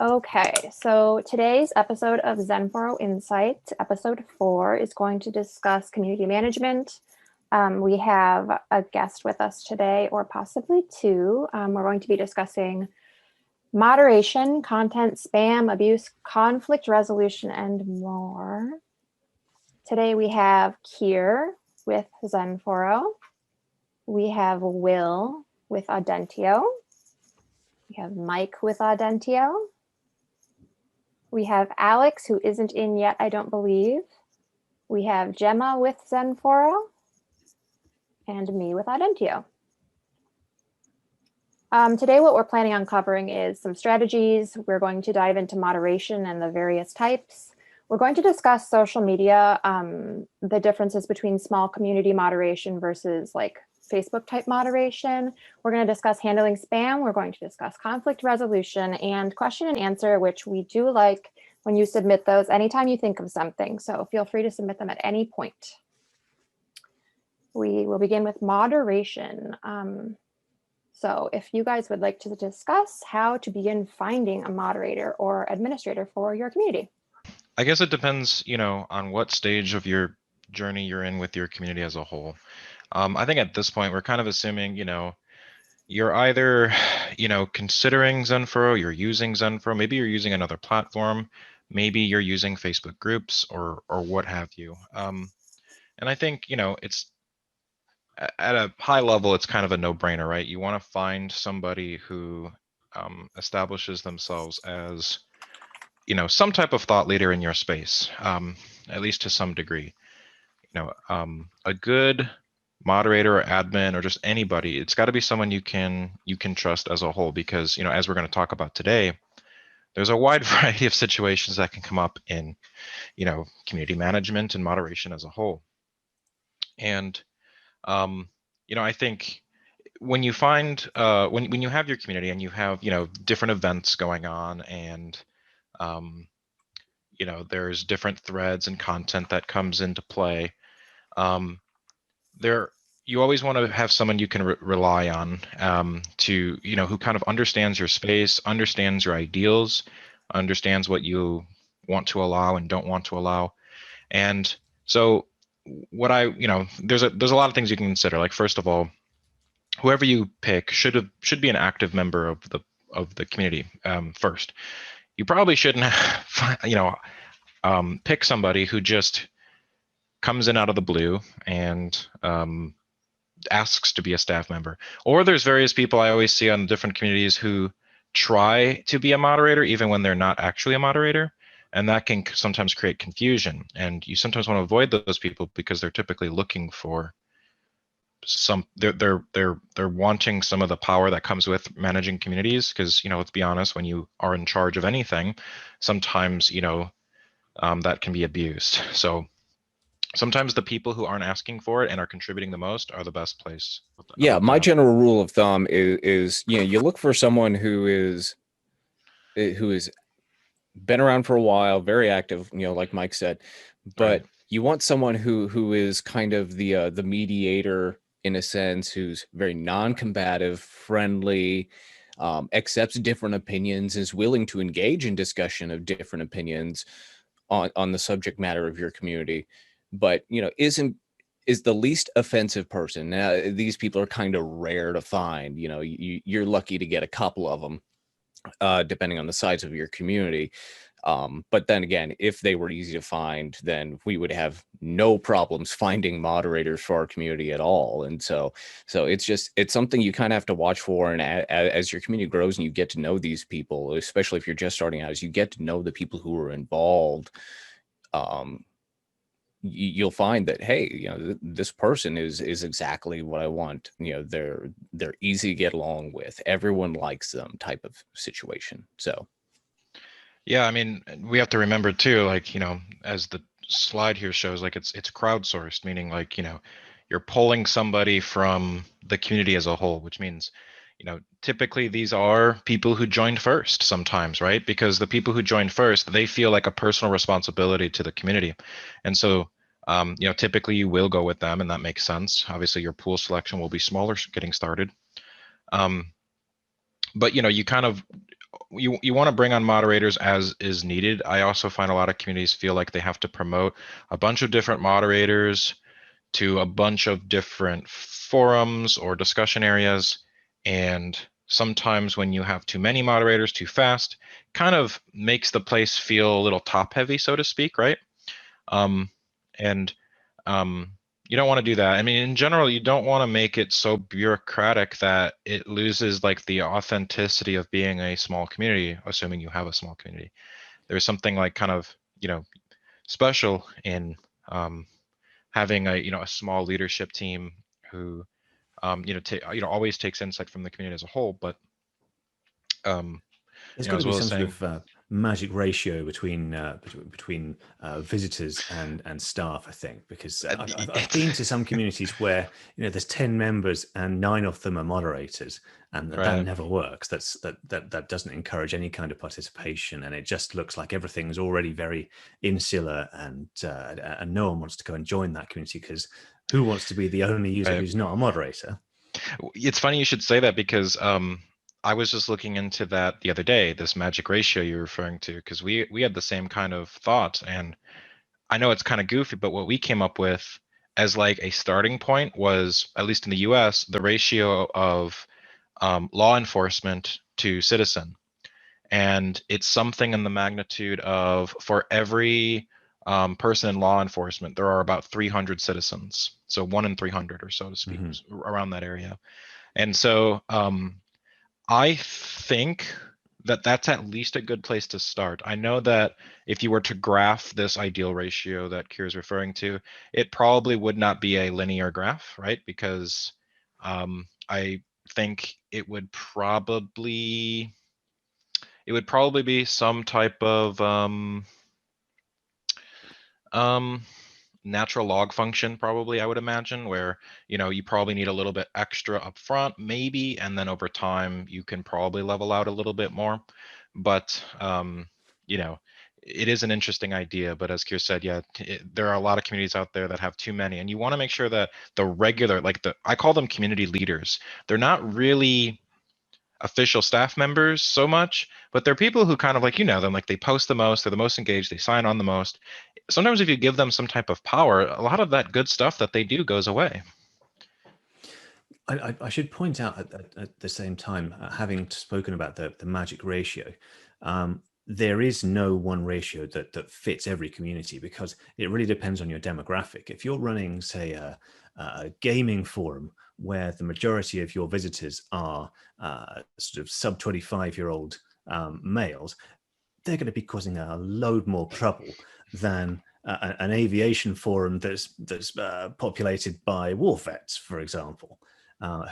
Okay, so today's episode of XenForo Insight, episode 4, is going to discuss community management. We have a guest with us today, or possibly two. We're going to be discussing moderation, content spam, abuse, conflict resolution, and more. Today we have Kier with XenForo. We have Will with Audentio. We have Mike with Audentio. We have Alex, who isn't in yet, I don't believe. We have Gemma with XenForo, and me with Audentio. Today, what we're planning on covering is some strategies. We're going to dive into moderation and the various types. We're going to discuss social media, the differences between small community moderation versus like Facebook type moderation. We're going to discuss handling spam. We're going to discuss conflict resolution and question and answer, which we do like when you submit those anytime you think of something. So feel free to submit them at any point. We will begin with moderation. So if you guys would like to discuss how to begin finding a moderator or administrator for your community. I guess it depends, on what stage of your journey you're in with your community as a whole. I think at this point, we're kind of assuming, you're either, considering XenForo, you're using XenForo, maybe you're using another platform, maybe you're using Facebook groups or what have you. And I think, it's at a high level, it's kind of a no-brainer, right? You want to find somebody who establishes themselves as, some type of thought leader in your space, at least to some degree. A good moderator or admin or just anybody, it's got to be someone you can trust as a whole, because as we're going to talk about today, there's a wide variety of situations that can come up in community management and moderation as a whole. And I think when you find when you have your community and you have different events going on, and there's different threads and content that comes into play, there you always want to have someone you can rely on, to who kind of understands your space, understands your ideals, understands what you want to allow and don't want to allow. And so what there's a lot of things you can consider. Like, first of all, whoever you pick should be an active member of the community. First, you probably shouldn't pick somebody who just comes in out of the blue and asks to be a staff member. Or there's various people I always see on different communities who try to be a moderator even when they're not actually a moderator, and that can sometimes create confusion. And you sometimes want to avoid those people because they're typically looking for they're wanting some of the power that comes with managing communities, because let's be honest, when you are in charge of anything, sometimes that can be abused. So sometimes the people who aren't asking for it and are contributing the most are the best place. Yeah, my general rule of thumb is you look for someone who is been around for a while, very active, like Mike said, but you want someone who is kind of the mediator in a sense, who's very non-combative, friendly, accepts different opinions, is willing to engage in discussion of different opinions on the subject matter of your community, but is the least offensive person. Now, these people are kind of rare to find. You're lucky to get a couple of them, depending on the size of your community. But then again, if they were easy to find, then we would have no problems finding moderators for our community at all. And so it's something you kind of have to watch for. And as your community grows and you get to know these people, especially if you're just starting out, as you get to know the people who are involved, you'll find that, hey, this person is exactly what I want. They're easy to get along with. Everyone likes them, type of situation. So. Yeah, I mean, we have to remember too, like, as the slide here shows, like it's crowdsourced, meaning like, you're pulling somebody from the community as a whole, which means, typically these are people who joined first sometimes, right? Because the people who joined first, they feel like a personal responsibility to the community. And so, typically you will go with them, and that makes sense. Obviously your pool selection will be smaller getting started. But, you kind of you want to bring on moderators as is needed. I also find a lot of communities feel like they have to promote a bunch of different moderators to a bunch of different forums or discussion areas. And sometimes when you have too many moderators too fast, kind of makes the place feel a little top heavy, so to speak, right? And you don't want to do that. I mean, in general, you don't want to make it so bureaucratic that it loses like the authenticity of being a small community, assuming you have a small community. There's something like kind of, special in having a small leadership team who, always takes insight from the community as a whole, but there's got to as be well as some saying, sort of magic ratio between visitors and staff, I think, because I've been to some communities where there's 10 members and 9 of them are moderators, and that Right. never works. That doesn't encourage any kind of participation, and it just looks like everything's already very insular, and no one wants to go and join that community, because who wants to be the only user Right. who's not a moderator? It's funny you should say that, because I was just looking into that the other day, this magic ratio you're referring to, because we had the same kind of thought. And I know it's kind of goofy, but what we came up with as like a starting point was, at least in the US, the ratio of law enforcement to citizen. And it's something in the magnitude of, for every person in law enforcement, there are about 300 citizens. So 1 in 300 or so to speak, around that area. And so I think that that's at least a good place to start. I know that if you were to graph this ideal ratio that Kier is referring to, it probably would not be a linear graph, right? Because I think it would probably be some type of natural log function, probably, I would imagine, where you probably need a little bit extra up front, maybe, and then over time you can probably level out a little bit more. But it is an interesting idea. But as Kier said, yeah, there are a lot of communities out there that have too many, and you want to make sure that the regular, like I call them community leaders, they're not really official staff members so much, but they're people who kind of, like, them, like, they post the most, they're the most engaged, they sign on the most. Sometimes if you give them some type of power, a lot of that good stuff that they do goes away. I should point out at the same time, having spoken about the magic ratio, there is no one ratio that fits every community, because it really depends on your demographic. If you're running, say, a gaming forum where the majority of your visitors are sort of sub 25-year-old males, they're going to be causing a load more trouble than an aviation forum that's populated by war vets, for example.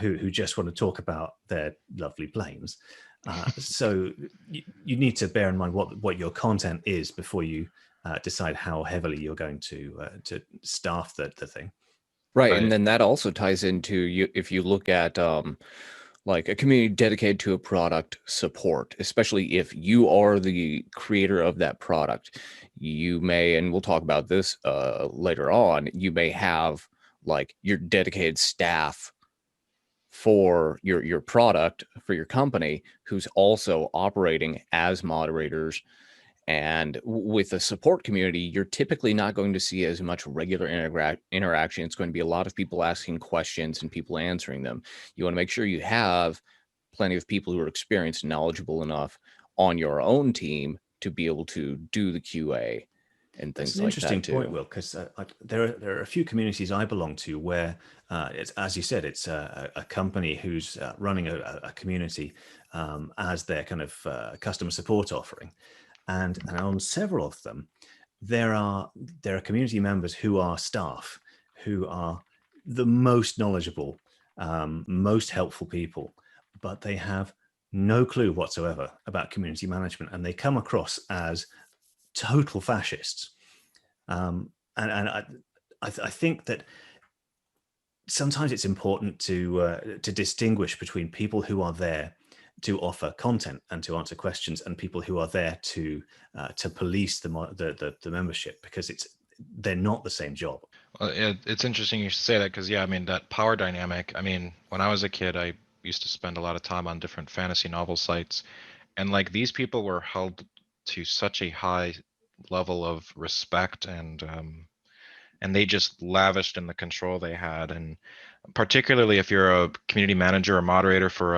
Who just want to talk about their lovely planes. So you need to bear in mind what your content is before you decide how heavily you're going to staff the thing. Right, and then that also ties into if you look at like a community dedicated to a product support, especially if you are the creator of that product, you may, and we'll talk about this later on, you may have like your dedicated staff for your product, for your company, who's also operating as moderators. And with a support community, you're typically not going to see as much regular interaction. It's going to be a lot of people asking questions and people answering them. You want to make sure you have plenty of people who are experienced and knowledgeable enough on your own team to be able to do the QA and things like that. It's an interesting point, Will, because there are a few communities I belong to where, it's, as you said, it's a company who's running a community as their kind of customer support offering, and on several of them, there are community members who are staff who are the most knowledgeable, most helpful people, but they have no clue whatsoever about community management, and they come across as total fascists. And I think that sometimes it's important to distinguish between people who are there to offer content and to answer questions, and people who are there to police the membership, because they're not the same job. Well, it's interesting you should say that, because yeah, I mean, that power dynamic. I mean, when I was a kid, I used to spend a lot of time on different fantasy novel sites, And like these people were held to such a high level of respect, and they just lavished in the control they had. And particularly if you're a community manager or moderator for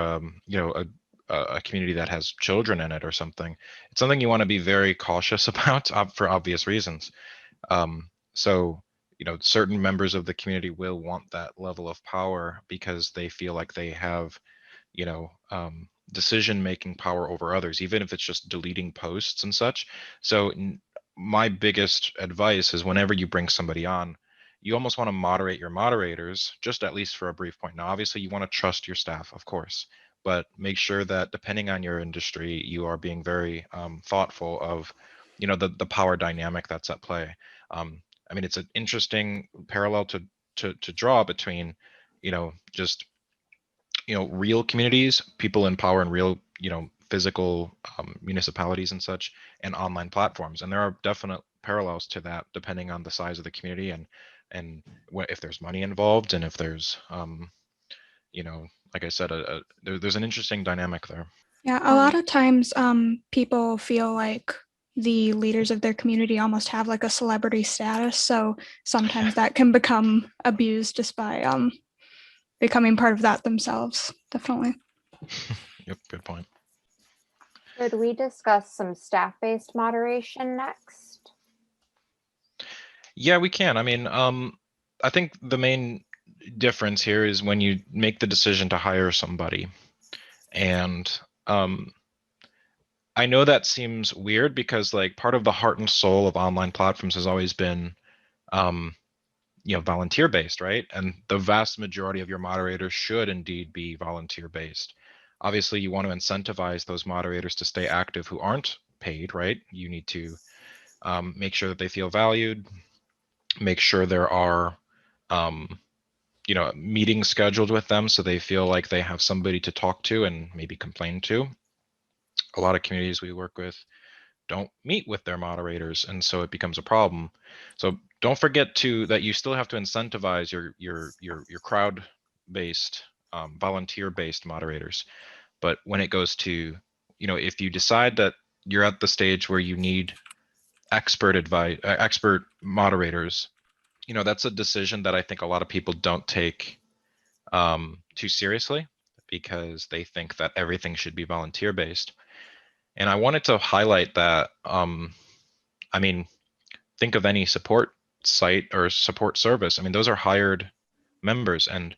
a community that has children in it or something, it's something you want to be very cautious about for obvious reasons. So certain members of the community will want that level of power because they feel like they have decision making power over others, even if it's just deleting posts and such. So my biggest advice is whenever you bring somebody on, you almost want to moderate your moderators, just at least for a brief point. Now, obviously, you want to trust your staff, of course, but make sure that depending on your industry, you are being very thoughtful of, the power dynamic that's at play. I mean, it's an interesting parallel to draw between, just real communities, people in power in real physical municipalities and such, and online platforms. And there are definite parallels to that depending on the size of the community and if there's money involved, and if there's like I said, there's an interesting dynamic there. Yeah, a lot of times people feel like the leaders of their community almost have like a celebrity status, so sometimes that can become abused just by becoming part of that themselves. Definitely. Yep, good point. Should we discuss some staff-based moderation next? Yeah, we can. I mean, I think the main difference here is when you make the decision to hire somebody. And I know that seems weird because like part of the heart and soul of online platforms has always been volunteer based, right? And the vast majority of your moderators should indeed be volunteer based. Obviously, you want to incentivize those moderators to stay active who aren't paid, right? You need to make sure that they feel valued, make sure there are meetings scheduled with them so they feel like they have somebody to talk to and maybe complain to. A lot of communities we work with don't meet with their moderators, and so it becomes a problem. So don't forget that you still have to incentivize your crowd-based, volunteer-based moderators. But when it goes to, if you decide that you're at the stage where you need expert moderators, that's a decision that I think a lot of people don't take too seriously because they think that everything should be volunteer-based. And I wanted to highlight that, I mean, think of any support site or support service. I mean, those are hired members and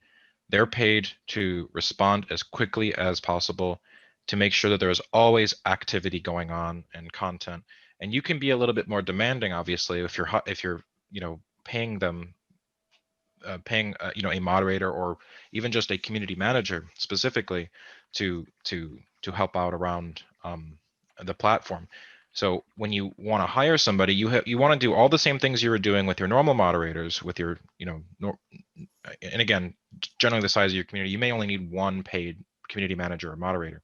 they're paid to respond as quickly as possible to make sure that there is always activity going on and content. And you can be a little bit more demanding, obviously, if you're paying them, a moderator or even just a community manager specifically to help out around the platform. So when you want to hire somebody, you want to do all the same things you were doing with your normal moderators, with your and again, generally the size of your community, you may only need one paid community manager or moderator.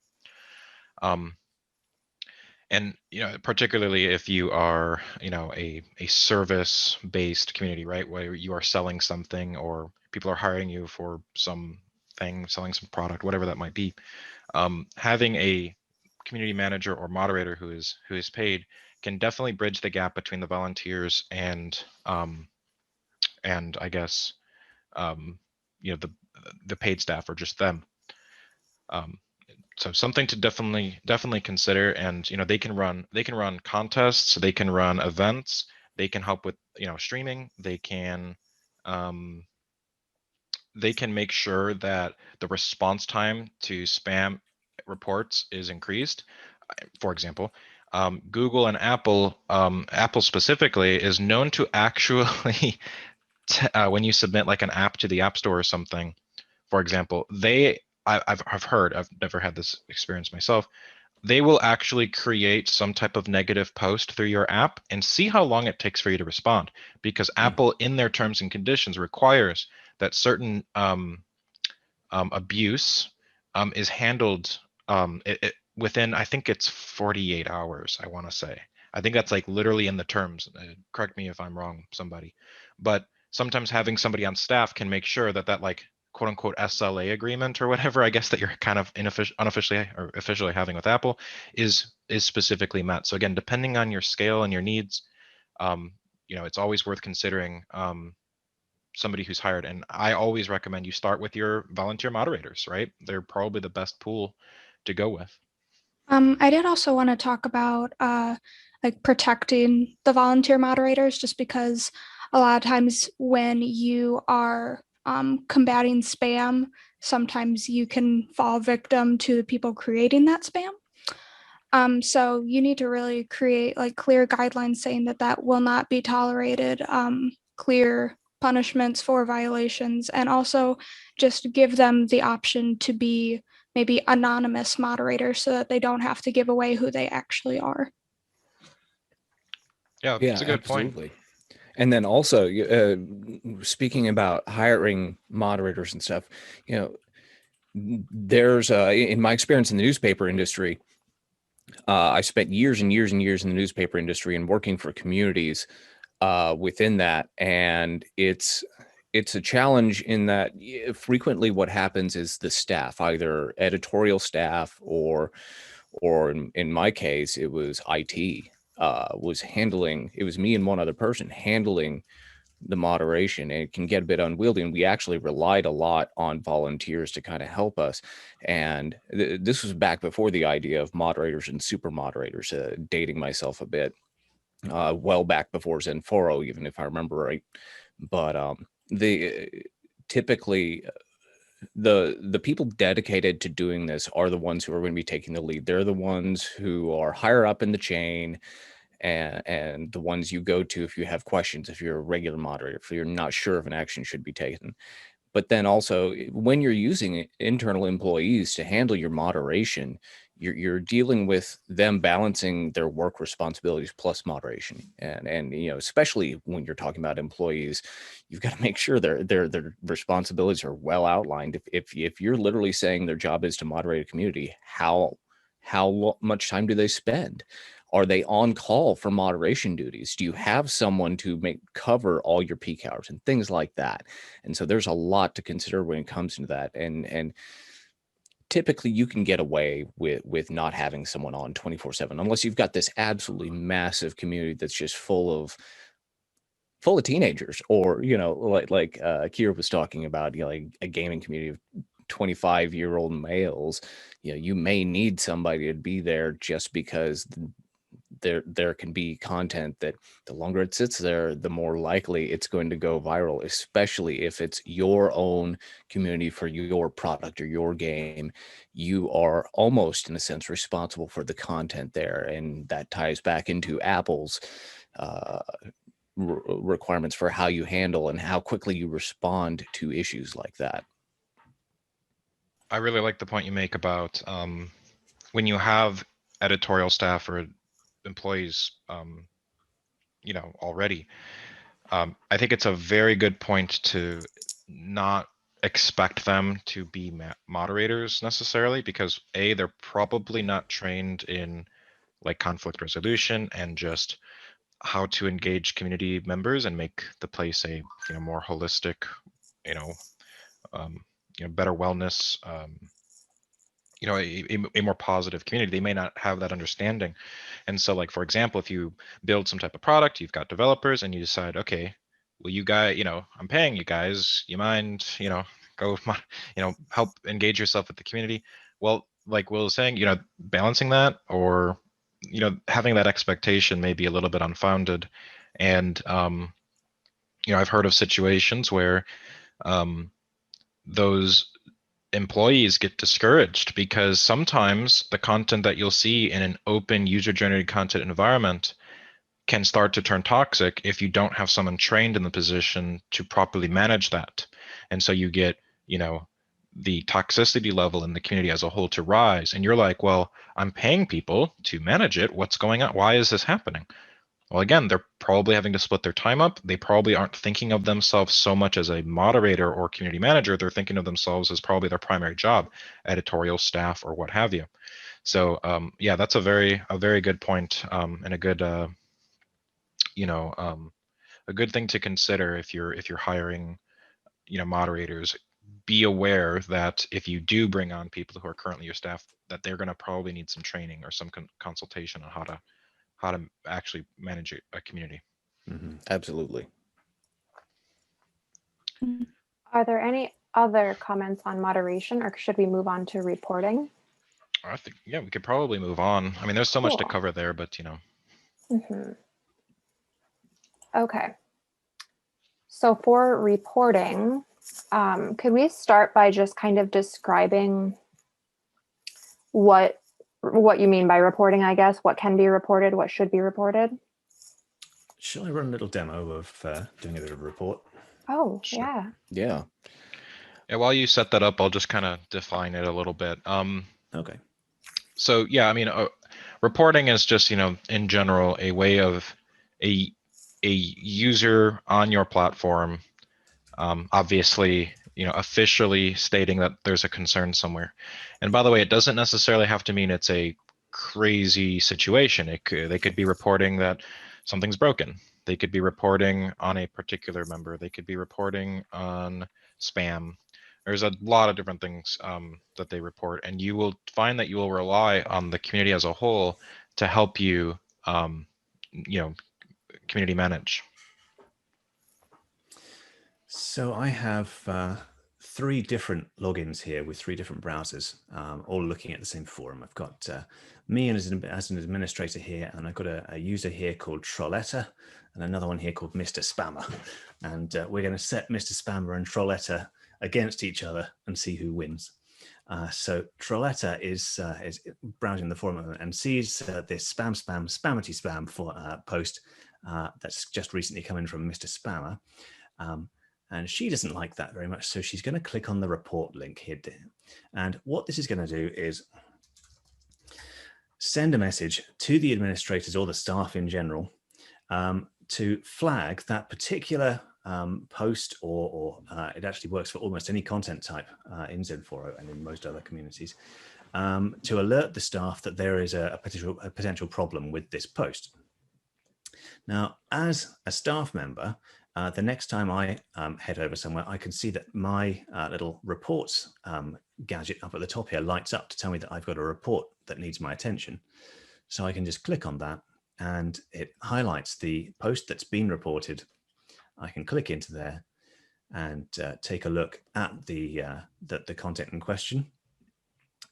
And particularly if you are a service-based community, right, where you are selling something or people are hiring you for something, selling some product, whatever that might be, having a community manager or moderator who is paid can definitely bridge the gap between the volunteers and I guess the paid staff or just them. So something to definitely consider. And they can run contests, they can run events, they can help with streaming, they can make sure that the response time to spam reports is increased. For example, Google and Apple specifically is known to actually when you submit like an app to the App Store or something, for example, I've heard, I've never had this experience myself, they will actually create some type of negative post through your app and see how long it takes for you to respond, because Apple in their terms and conditions requires that certain abuse is handled within, I think it's 48 hours, I want to say. I think that's like literally in the terms. Correct me if I'm wrong, somebody. But sometimes having somebody on staff can make sure that like quote unquote SLA agreement or whatever, I guess, that you're kind of unofficially or officially having with Apple is specifically met. So again, depending on your scale and your needs, it's always worth considering somebody who's hired. And I always recommend you start with your volunteer moderators, right? They're probably the best pool to go with. I did also want to talk about like protecting the volunteer moderators, just because a lot of times when you are combating spam, sometimes you can fall victim to the people creating that spam. So you need to really create like clear guidelines saying that that will not be tolerated, clear punishments for violations, and also just give them the option to be maybe anonymous moderators so that they don't have to give away who they actually are. Yeah, it's a good absolutely. point. And then also, speaking about hiring moderators and stuff, there's in my experience in the newspaper industry, I spent years and years and years in the newspaper industry and working for communities within that, and it's a challenge in that frequently what happens is the staff, either editorial staff or in my case, it was IT, was handling. It was me and one other person handling the moderation, and it can get a bit unwieldy, and we actually relied a lot on volunteers to kind of help us. And this was back before the idea of moderators and super moderators, dating myself a bit, well back before XenForo, even if I remember right. But the typically the people dedicated to doing this are the ones who are going to be taking the lead. They're the ones who are higher up in the chain, and the ones you go to if you have questions, if you're a regular moderator, if you're not sure if an action should be taken. But then also, when you're using internal employees to handle your moderation, you're dealing with them balancing their work responsibilities plus moderation, and especially when you're talking about employees, you've got to make sure their responsibilities are well outlined. If you're literally saying their job is to moderate a community, how much time do they spend? Are they on call for moderation duties? Do you have someone to cover all your peak hours and things like that? And so there's a lot to consider when it comes to that. And typically you can get away with not having someone on 24/7, unless you've got this absolutely massive community that's just full of teenagers, or like Kira was talking about, like a gaming community of 25-year-old males. You may need somebody to be there just because there can be content that the longer it sits there, the more likely it's going to go viral, especially if it's your own community for your product or your game. You are almost, in a sense, responsible for the content there, and that ties back into Apple's requirements for how you handle and how quickly you respond to issues like that. I really like the point you make about when you have editorial staff or employees, already. I think it's a very good point to not expect them to be moderators necessarily, because they're probably not trained in like conflict resolution and just how to engage community members and make the place a more holistic, you know, better wellness, a more positive community. They may not have that understanding. And so, like, for example, if you build some type of product, you've got developers, and you decide, okay, well, you guys, I'm paying you guys, you mind, go, help engage yourself with the community. Well, like Will was saying, balancing that, or, having that expectation may be a little bit unfounded. And, I've heard of situations where those employees get discouraged because sometimes the content that you'll see in an open user-generated content environment can start to turn toxic if you don't have someone trained in the position to properly manage that. And so you get, the toxicity level in the community as a whole to rise. And you're like, well, I'm paying people to manage it. What's going on? Why is this happening? Well, again, they're probably having to split their time up. They probably aren't thinking of themselves so much as a moderator or community manager. They're thinking of themselves as probably their primary job, editorial staff or what have you. So yeah, that's a very good point, and a good a good thing to consider if you're hiring moderators, be aware that if you do bring on people who are currently your staff, that they're going to probably need some training or some consultation on how to actually manage a community. Absolutely. Are there any other comments on moderation, or should we move on to reporting? I think, yeah, we could probably move on. I mean, there's so much to Cool. cover there, but you know. Okay. So for reporting, could we start by just kind of describing what you mean by reporting, I guess? What can be reported, what should be reported? Shall I run a little demo of doing a bit of a report? Oh, Sure. yeah. Yeah. Yeah, while you set that up, I'll just kind of define it a little bit. Okay. So yeah, I mean, reporting is just, you know, in general, a way of a user on your platform, obviously, you know, officially stating that there's a concern somewhere. And by the way, it doesn't necessarily have to mean it's a crazy situation. They could be reporting that something's broken. They could be reporting on a particular member. They could be reporting on spam. There's a lot of different things that they report, and you will find that you will rely on the community as a whole to help you, you know, community manage. So I have 3 different logins here with 3 different browsers, all looking at the same forum. I've got me as an administrator here, and I've got a user here called Trolletta, and another one here called Mr. Spammer. And we're going to set Mr. Spammer and Trolletta against each other and see who wins. So Trolletta is browsing the forum and sees this spammity spam for post that's just recently come in from Mr. Spammer. And she doesn't like that very much, so she's going to click on the report link here. And what this is going to do is send a message to the administrators or the staff in general to flag that particular post, or it actually works for almost any content type in XenForo and in most other communities, to alert the staff that there is a potential problem with this post. Now, as a staff member, the next time I head over somewhere, I can see that my little reports gadget up at the top here lights up to tell me that I've got a report that needs my attention. So I can just click on that and it highlights the post that's been reported. I can click into there and take a look at the content in question.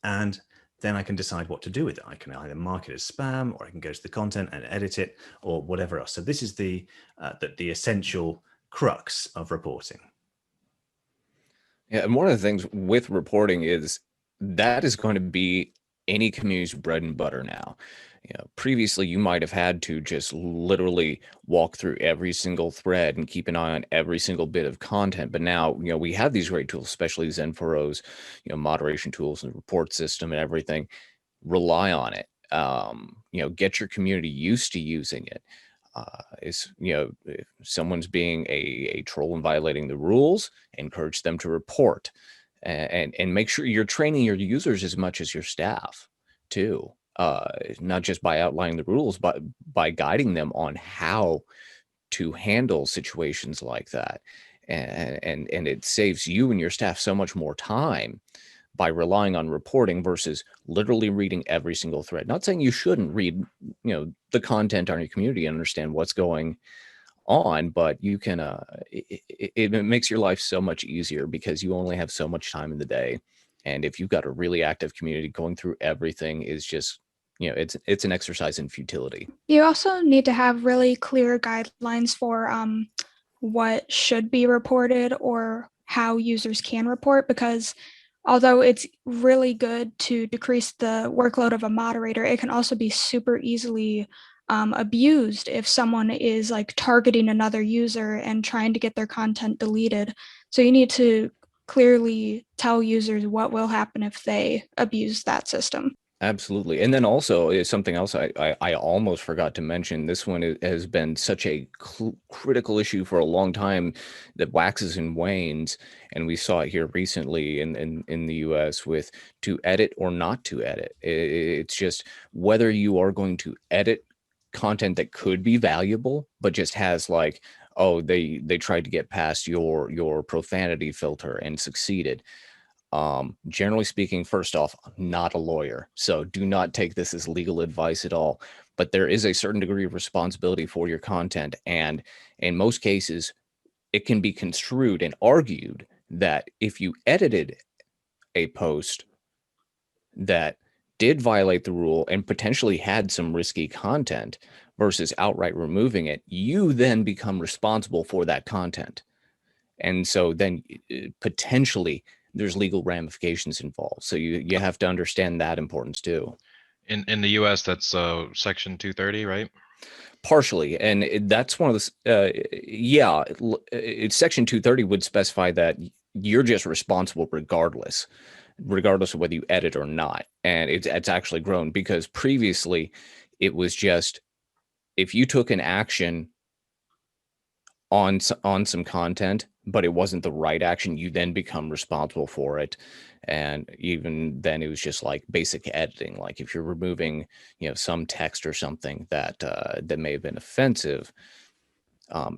And then I can decide what to do with it. I can either mark it as spam, or I can go to the content and edit it, or whatever else. So this is the essential crux of reporting. Yeah, and one of the things with reporting is that is going to be any community's bread and butter now. You know, previously you might have had to just literally walk through every single thread and keep an eye on every single bit of content. But now, you know, we have these great tools, especially XenForo's, you know, moderation tools and report system and everything. Rely on it. You know, get your community used to using it. Is, you know, if someone's being a troll and violating the rules, encourage them to report, and make sure you're training your users as much as your staff too. Not just by outlining the rules, but by guiding them on how to handle situations like that. And it saves you and your staff so much more time by relying on reporting versus literally reading every single thread. Not saying you shouldn't read, you know, the content on your community and understand what's going on, but you can, it makes your life so much easier because you only have so much time in the day. And if you've got a really active community, going through everything is just, you know, it's an exercise in futility. You also need to have really clear guidelines for what should be reported or how users can report, because although it's really good to decrease the workload of a moderator, it can also be super easily abused if someone is like targeting another user and trying to get their content deleted. So you need to clearly tell users what will happen if they abuse that system. Absolutely. And then also something else I almost forgot to mention. This one has been such a critical issue for a long time that waxes and wanes. And we saw it here recently in the US with to edit or not to edit. It's just whether you are going to edit content that could be valuable, but just has like oh, they tried to get past your profanity filter and succeeded. Generally speaking, first off, I'm not a lawyer, so do not take this as legal advice at all. But there is a certain degree of responsibility for your content, and in most cases, it can be construed and argued that if you edited a post that did violate the rule and potentially had some risky content versus outright removing it, you then become responsible for that content. And so then potentially there's legal ramifications involved. So you have to understand that importance too. In the US, that's section 230, right? Partially, and that's one of the it's section 230 would specify that you're just responsible regardless of whether you edit or not. And it's actually grown, because previously it was just, if you took an action on some content, but it wasn't the right action, you then become responsible for it. And even then, it was just like basic editing. Like if you're removing, some text or something that may have been offensive,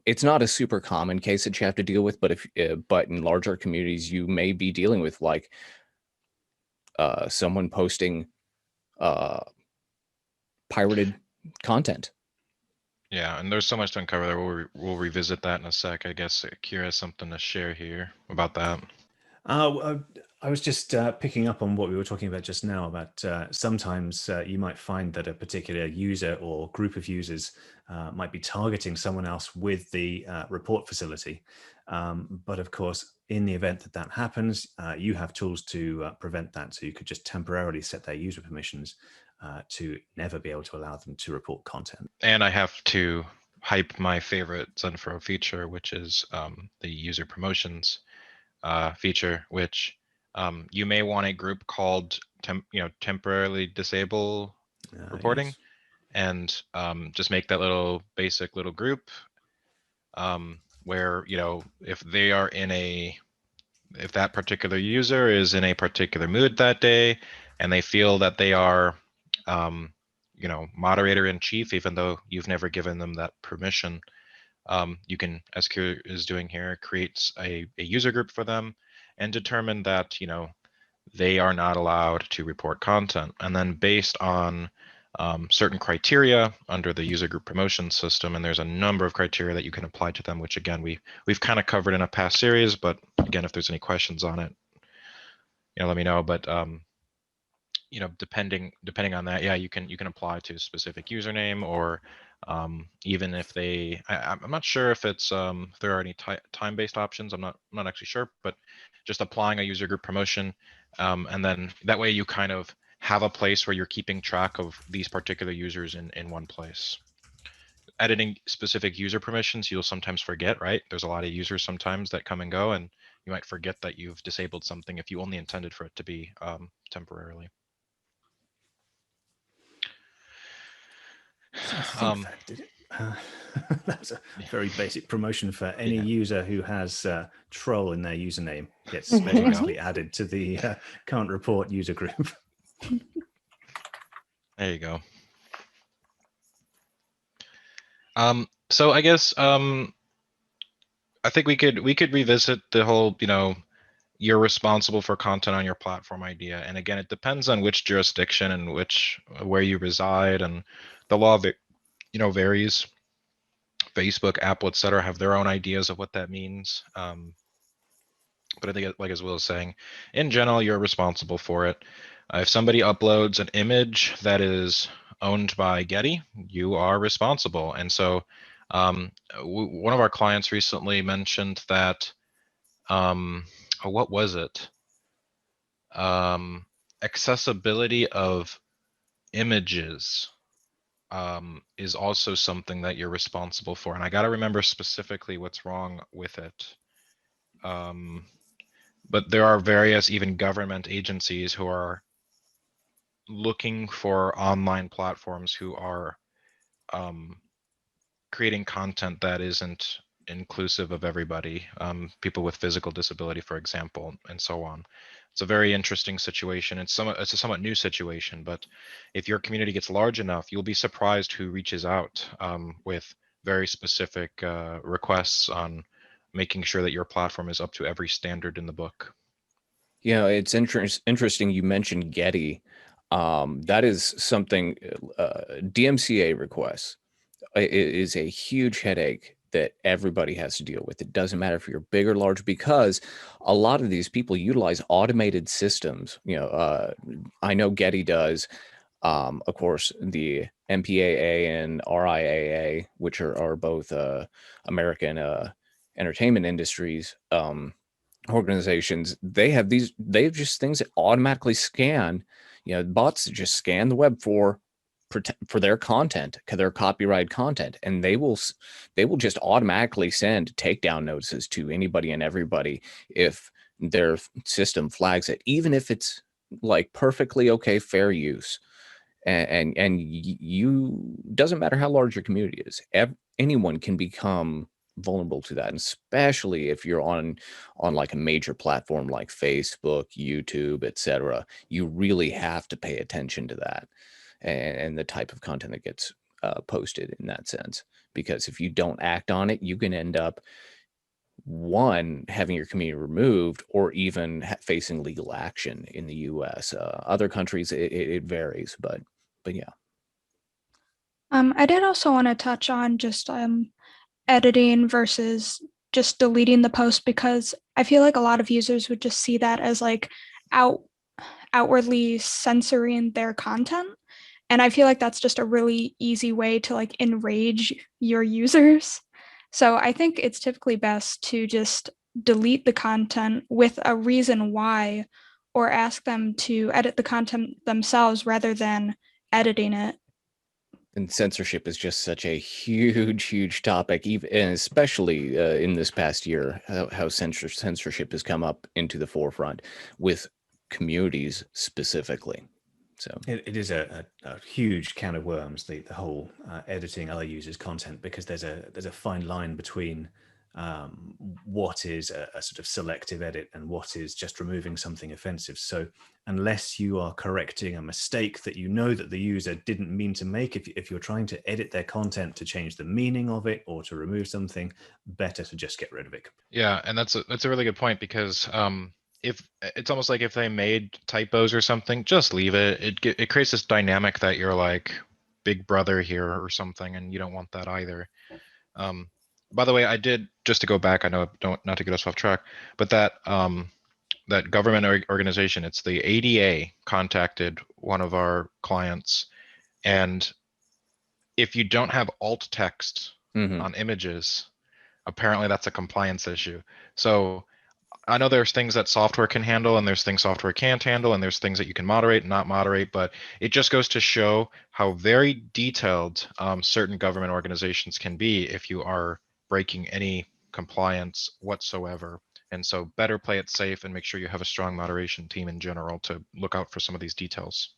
it's not a super common case that you have to deal with. But but in larger communities, you may be dealing with like someone posting pirated content. Yeah, and there's so much to uncover there. We'll revisit that in a sec. I guess Kira has something to share here about that. I was just picking up on what we were talking about just now, about sometimes you might find that a particular user or group of users might be targeting someone else with the report facility. But of course, in the event that that happens, you have tools to prevent that. So you could just temporarily set their user permissions to never be able to allow them to report content. And I have to hype my favorite XenForo feature, which is the user promotions feature, which you may want a group called temporarily disable reporting. Yes. And just make that little basic little group where, if they are if that particular user is in a particular mood that day and they feel that they are moderator in chief, even though you've never given them that permission, you can, as Kira is doing here, create a user group for them and determine that they are not allowed to report content. And then based on certain criteria under the user group promotion system, and there's a number of criteria that you can apply to them, which again we've kind of covered in a past series, but again, if there's any questions on it, let me know. But depending on that, yeah, you can apply to a specific username, or even if I'm not sure if it's if there are any time-based options. I'm not actually sure, but just applying a user group promotion, and then that way you kind of have a place where you're keeping track of these particular users in one place. Editing specific user permissions, you'll sometimes forget, right? There's a lot of users sometimes that come and go, and you might forget that you've disabled something if you only intended for it to be temporarily. So I think that did it. That's a very basic promotion for any user who has troll in their username. Gets automatically added to the can't report user group. There you go. So I guess I think we could revisit the whole you're responsible for content on your platform idea. And again, it depends on which jurisdiction and where you reside, and the law varies. Facebook, Apple, etc. have their own ideas of what that means. But I think, like as Will is saying, in general, you're responsible for it. If somebody uploads an image that is owned by Getty, you are responsible. And so one of our clients recently mentioned that, what was it? Accessibility of images is also something that you're responsible for. And I got to remember specifically what's wrong with it. But there are various even government agencies who are looking for online platforms who are creating content that isn't inclusive of everybody, people with physical disability, for example, and so on. It's a very interesting situation. It's a somewhat new situation, but if your community gets large enough, you'll be surprised who reaches out with very specific requests on making sure that your platform is up to every standard in the book. Yeah, it's interesting you mentioned Getty. That is something, DMCA requests is a huge headache that everybody has to deal with. It doesn't matter if you're big or large, because a lot of these people utilize automated systems. I know Getty does. Of course, the MPAA and RIAA, which are both American entertainment industries organizations, they have just things that automatically scan, bots that just scan the web for their content, their copyrighted content, and they will just automatically send takedown notices to anybody and everybody if their system flags it, even if it's like perfectly okay, fair use. And you, doesn't matter how large your community is, anyone can become vulnerable to that, and especially if you're on like a major platform like Facebook, YouTube, etc. You really have to pay attention to that, and the type of content that gets posted in that sense, because if you don't act on it, you can end up, one, having your community removed, or even facing legal action in the US. Other countries, it varies, but yeah. I did also want to touch on just editing versus just deleting the post, because I feel like a lot of users would just see that as like outwardly censoring their content. And I feel like that's just a really easy way to like enrage your users. So I think it's typically best to just delete the content with a reason why, or ask them to edit the content themselves rather than editing it. And censorship is just such a huge topic, even and especially in this past year, how censorship has come up into the forefront with communities specifically. So it is a huge can of worms, the whole editing other users' content, because there's a fine line between what is a sort of selective edit and what is just removing something offensive. So unless you are correcting a mistake that you know that the user didn't mean to make, if you're trying to edit their content to change the meaning of it or to remove something, better to just get rid of it. Yeah, and that's a really good point, because if it's almost like if they made typos or something, just leave it. It creates this dynamic that you're like big brother here or something, and you don't want that either. By the way, I did, just to go back, I know not to get us off track, but that that government organization, it's the ADA, contacted one of our clients, and if you don't have alt text on images, apparently that's a compliance issue. So I know there's things that software can handle, and there's things software can't handle, and there's things that you can moderate and not moderate, but it just goes to show how very detailed certain government organizations can be if you are breaking any compliance whatsoever. And so better play it safe and make sure you have a strong moderation team in general to look out for some of these details.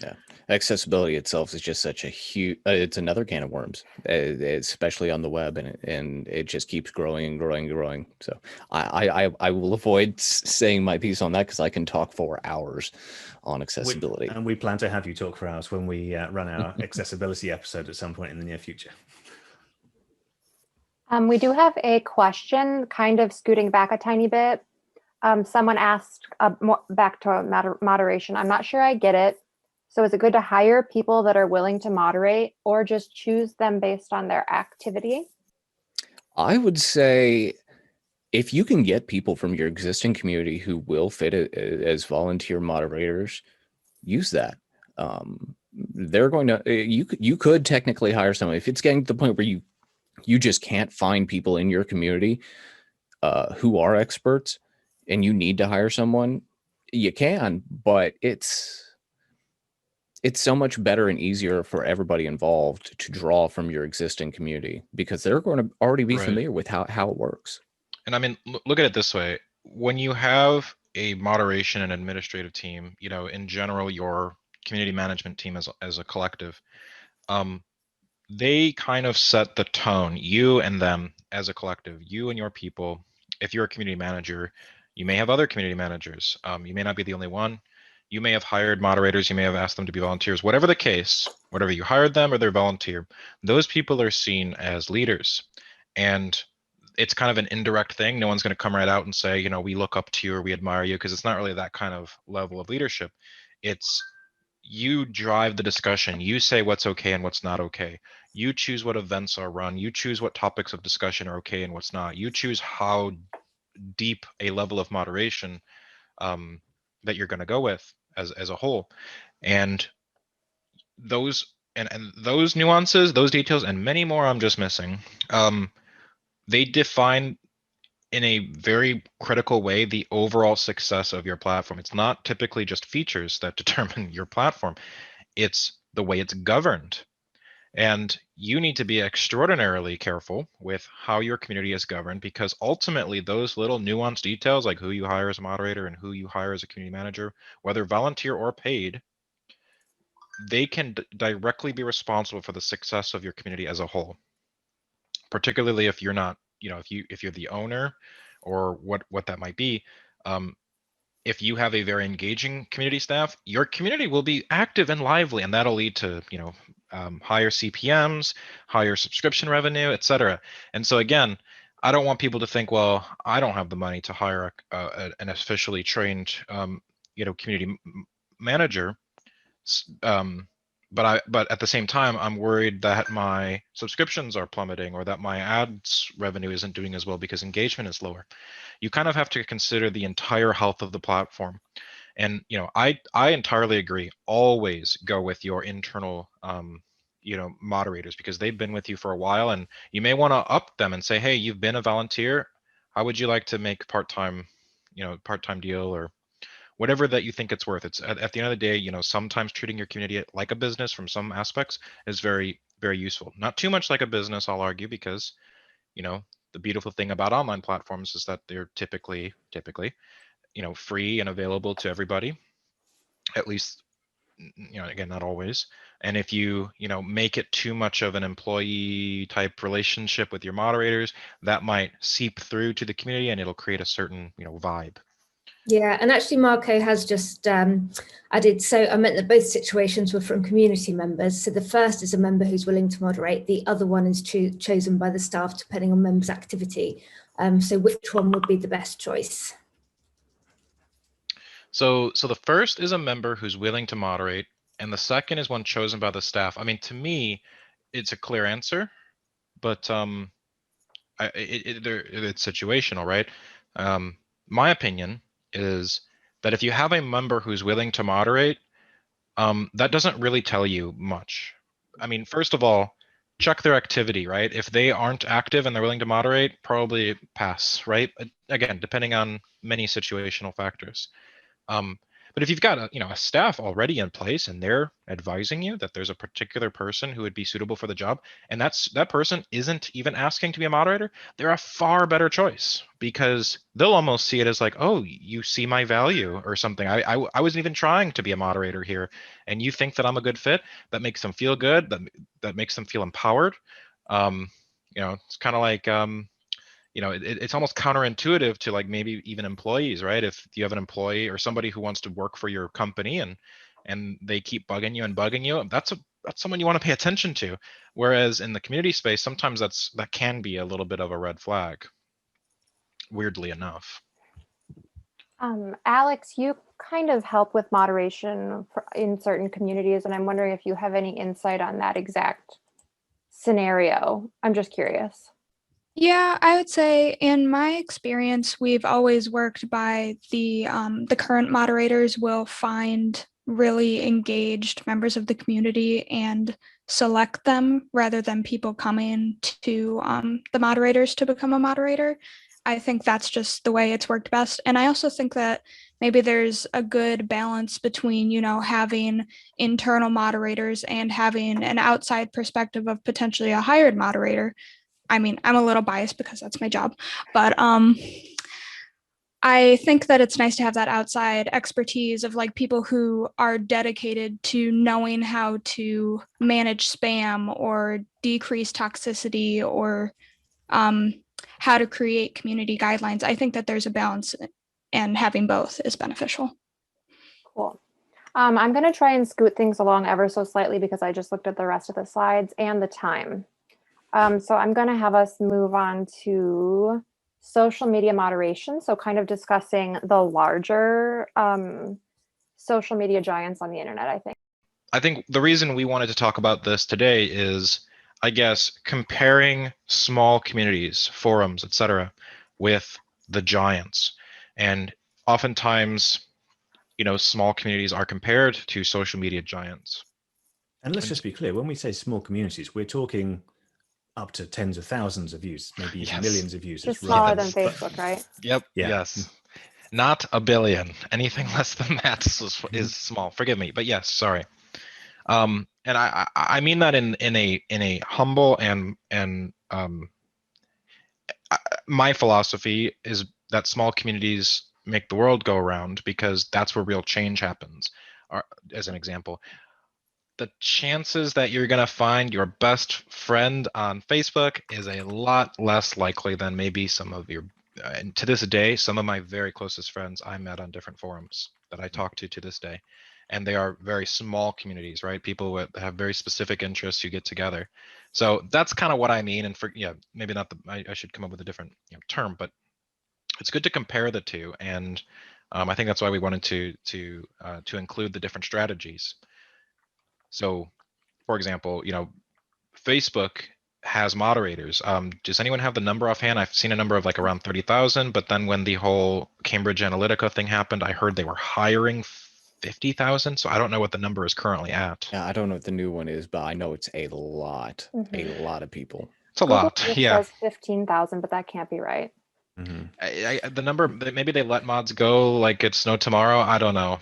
Yeah, accessibility itself is just such a huge, it's another can of worms, especially on the web, and it just keeps growing and growing and growing. So I will avoid saying my piece on that, because I can talk for hours on accessibility. And we plan to have you talk for hours when we run our accessibility episode at some point in the near future. We do have a question, kind of scooting back a tiny bit. Someone asked back to moderation. I'm not sure I get it. So is it good to hire people that are willing to moderate, or just choose them based on their activity? I would say if you can get people from your existing community who will fit as volunteer moderators, use that. They're going to, you could technically hire someone. If it's getting to the point where you just can't find people in your community who are experts, and you need to hire someone, you can, but it's so much better and easier for everybody involved to draw from your existing community, because they're going to already be familiar with how it works. And I mean, look at it this way. When you have a moderation and administrative team, in general, your community management team as a collective, they kind of set the tone, you and them as a collective, you and your people. If you're a community manager, you may have other community managers. You may not be the only one. You may have hired moderators. You may have asked them to be volunteers. Whatever the case, whatever you hired them or they're volunteer, those people are seen as leaders. And it's kind of an indirect thing. No one's going to come right out and say, you know, we look up to you or we admire you, because it's not really that kind of level of leadership. It's you drive the discussion. You say what's okay and what's not okay. You choose what events are run. You choose what topics of discussion are okay and what's not. You choose how deep a level of moderation that you're going to go with as a whole. And those and those nuances, those details, and many more I'm just missing. They define in a very critical way the overall success of your platform. It's not typically just features that determine your platform. It's the way it's governed. And you need to be extraordinarily careful with how your community is governed, because ultimately those little nuanced details, like who you hire as a moderator and who you hire as a community manager, whether volunteer or paid, they can directly be responsible for the success of your community as a whole. Particularly if you're not, you know, if you're the owner or what that might be. If you have a very engaging community staff, your community will be active and lively, and that'll lead to, you know, higher CPMs, higher subscription revenue, etc. And so again, I don't want people to think, well, I don't have the money to hire an officially trained, you know, community manager. But at the same time, I'm worried that my subscriptions are plummeting or that my ads revenue isn't doing as well because engagement is lower. You kind of have to consider the entire health of the platform. And, you know, I entirely agree. Always go with your internal, you know, moderators, because they've been with you for a while, and you may want to up them and say, hey, you've been a volunteer. How would you like to make part-time, you know, part-time deal, or whatever that you think it's worth. It's at the end of the day, you know, sometimes treating your community like a business from some aspects is very, very useful. Not too much like a business, I'll argue, because, you know, the beautiful thing about online platforms is that they're typically, you know, free and available to everybody, at least, you know, again, not always. And if you know, make it too much of an employee type relationship with your moderators, that might seep through to the community and it'll create a certain, you know, vibe. Yeah, and actually Marco has just added, so I meant that both situations were from community members. So the first is a member who's willing to moderate. The other one is chosen by the staff depending on members' activity. So which one would be the best choice? So the first is a member who's willing to moderate, and the second is one chosen by the staff. I mean, to me, it's a clear answer, but it's situational, right? My opinion is that if you have a member who's willing to moderate, that doesn't really tell you much. I mean, first of all, check their activity, right? If they aren't active and they're willing to moderate, probably pass, right? Again, depending on many situational factors. But if you've got a staff already in place and they're advising you that there's a particular person who would be suitable for the job, and that person isn't even asking to be a moderator, they're a far better choice, because they'll almost see it as like, oh, you see my value or something. I wasn't even trying to be a moderator here, and you think that I'm a good fit. That makes them feel good. That makes them feel empowered. It's kind of like it's almost counterintuitive to like maybe even employees, right? If you have an employee or somebody who wants to work for your company and they keep bugging you, that's someone you want to pay attention to. Whereas in the community space, sometimes that can be a little bit of a red flag, weirdly enough. Alex, you kind of help with moderation in certain communities, and I'm wondering if you have any insight on that exact scenario. I'm just curious. Yeah, I would say in my experience, we've always worked by the current moderators will find really engaged members of the community and select them rather than people coming to the moderators to become a moderator. I think that's just the way it's worked best. And I also think that maybe there's a good balance between, having internal moderators and having an outside perspective of potentially a hired moderator. I mean, I'm a little biased because that's my job, but I think that it's nice to have that outside expertise of like people who are dedicated to knowing how to manage spam or decrease toxicity or how to create community guidelines. I think that there's a balance, and having both is beneficial. Cool. I'm going to try and scoot things along ever so slightly because I just looked at the rest of the slides and the time. So I'm going to have us move on to social media moderation. So kind of discussing the larger social media giants on the internet, I think. I think the reason we wanted to talk about this today is, I guess, comparing small communities, forums, etc., with the giants. And oftentimes, small communities are compared to social media giants. And let's just be clear, when we say small communities, we're talking up to tens of thousands of users, maybe even Yes. millions of users. Just smaller Yes. than Facebook, right? Yep. Yeah. Yes. Not a billion. Anything less than that is small. Forgive me, but yes, sorry. And I mean that in a humble and my philosophy is that small communities make the world go around because that's where real change happens. As an example, the chances that you're going to find your best friend on Facebook is a lot less likely than maybe some of your, and to this day, some of my very closest friends I met on different forums that I talk to this day. And they are very small communities, right? People that have very specific interests who get together. So that's kind of what I mean. And maybe not I should come up with a different term, but it's good to compare the two. And I think that's why we wanted to include the different strategies. So, for example, Facebook has moderators. Does anyone have the number offhand? I've seen a number of like around 30,000, but then when the whole Cambridge Analytica thing happened, I heard they were hiring 50,000. So I don't know what the number is currently at. Yeah, I don't know what the new one is, but I know it's a lot of people. It's a Google lot. just Yeah. says 15,000, but that can't be right. The number, maybe they let mods go like it's no tomorrow. I don't know.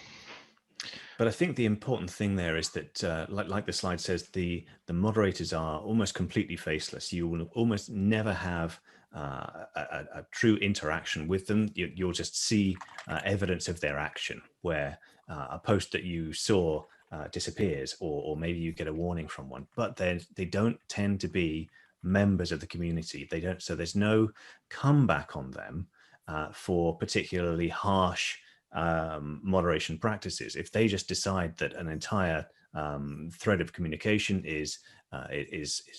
But I think the important thing there is that, like the slide says, the moderators are almost completely faceless. You will almost never have a true interaction with them. You'll just see evidence of their action, where a post that you saw disappears, or maybe you get a warning from one. But they don't tend to be members of the community. They don't. So there's no comeback on them for particularly harsh moderation practices. If they just decide that an entire thread of communication is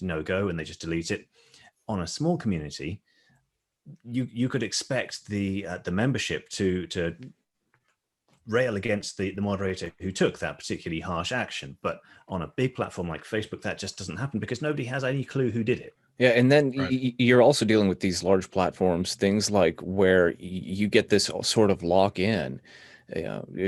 no go and they just delete it, on a small community, you could expect the membership to rail against the moderator who took that particularly harsh action. But on a big platform like Facebook, that just doesn't happen because nobody has any clue who did it. Yeah, and then Right. you're also dealing with these large platforms, things like where you get this sort of lock in.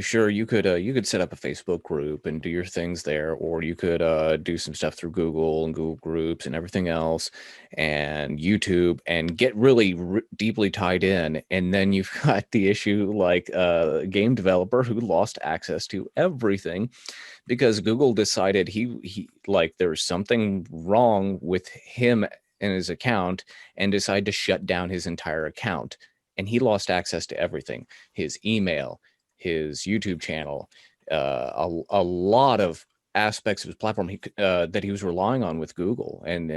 Sure, you could set up a Facebook group and do your things there, or you could do some stuff through Google and Google Groups and everything else, and YouTube, and get really deeply tied in. And then you've got the issue like a game developer who lost access to everything because Google decided he like there was something wrong with him and his account and decided to shut down his entire account. And he lost access to everything, his email, his YouTube channel, a lot of aspects of his platform that he was relying on with Google. And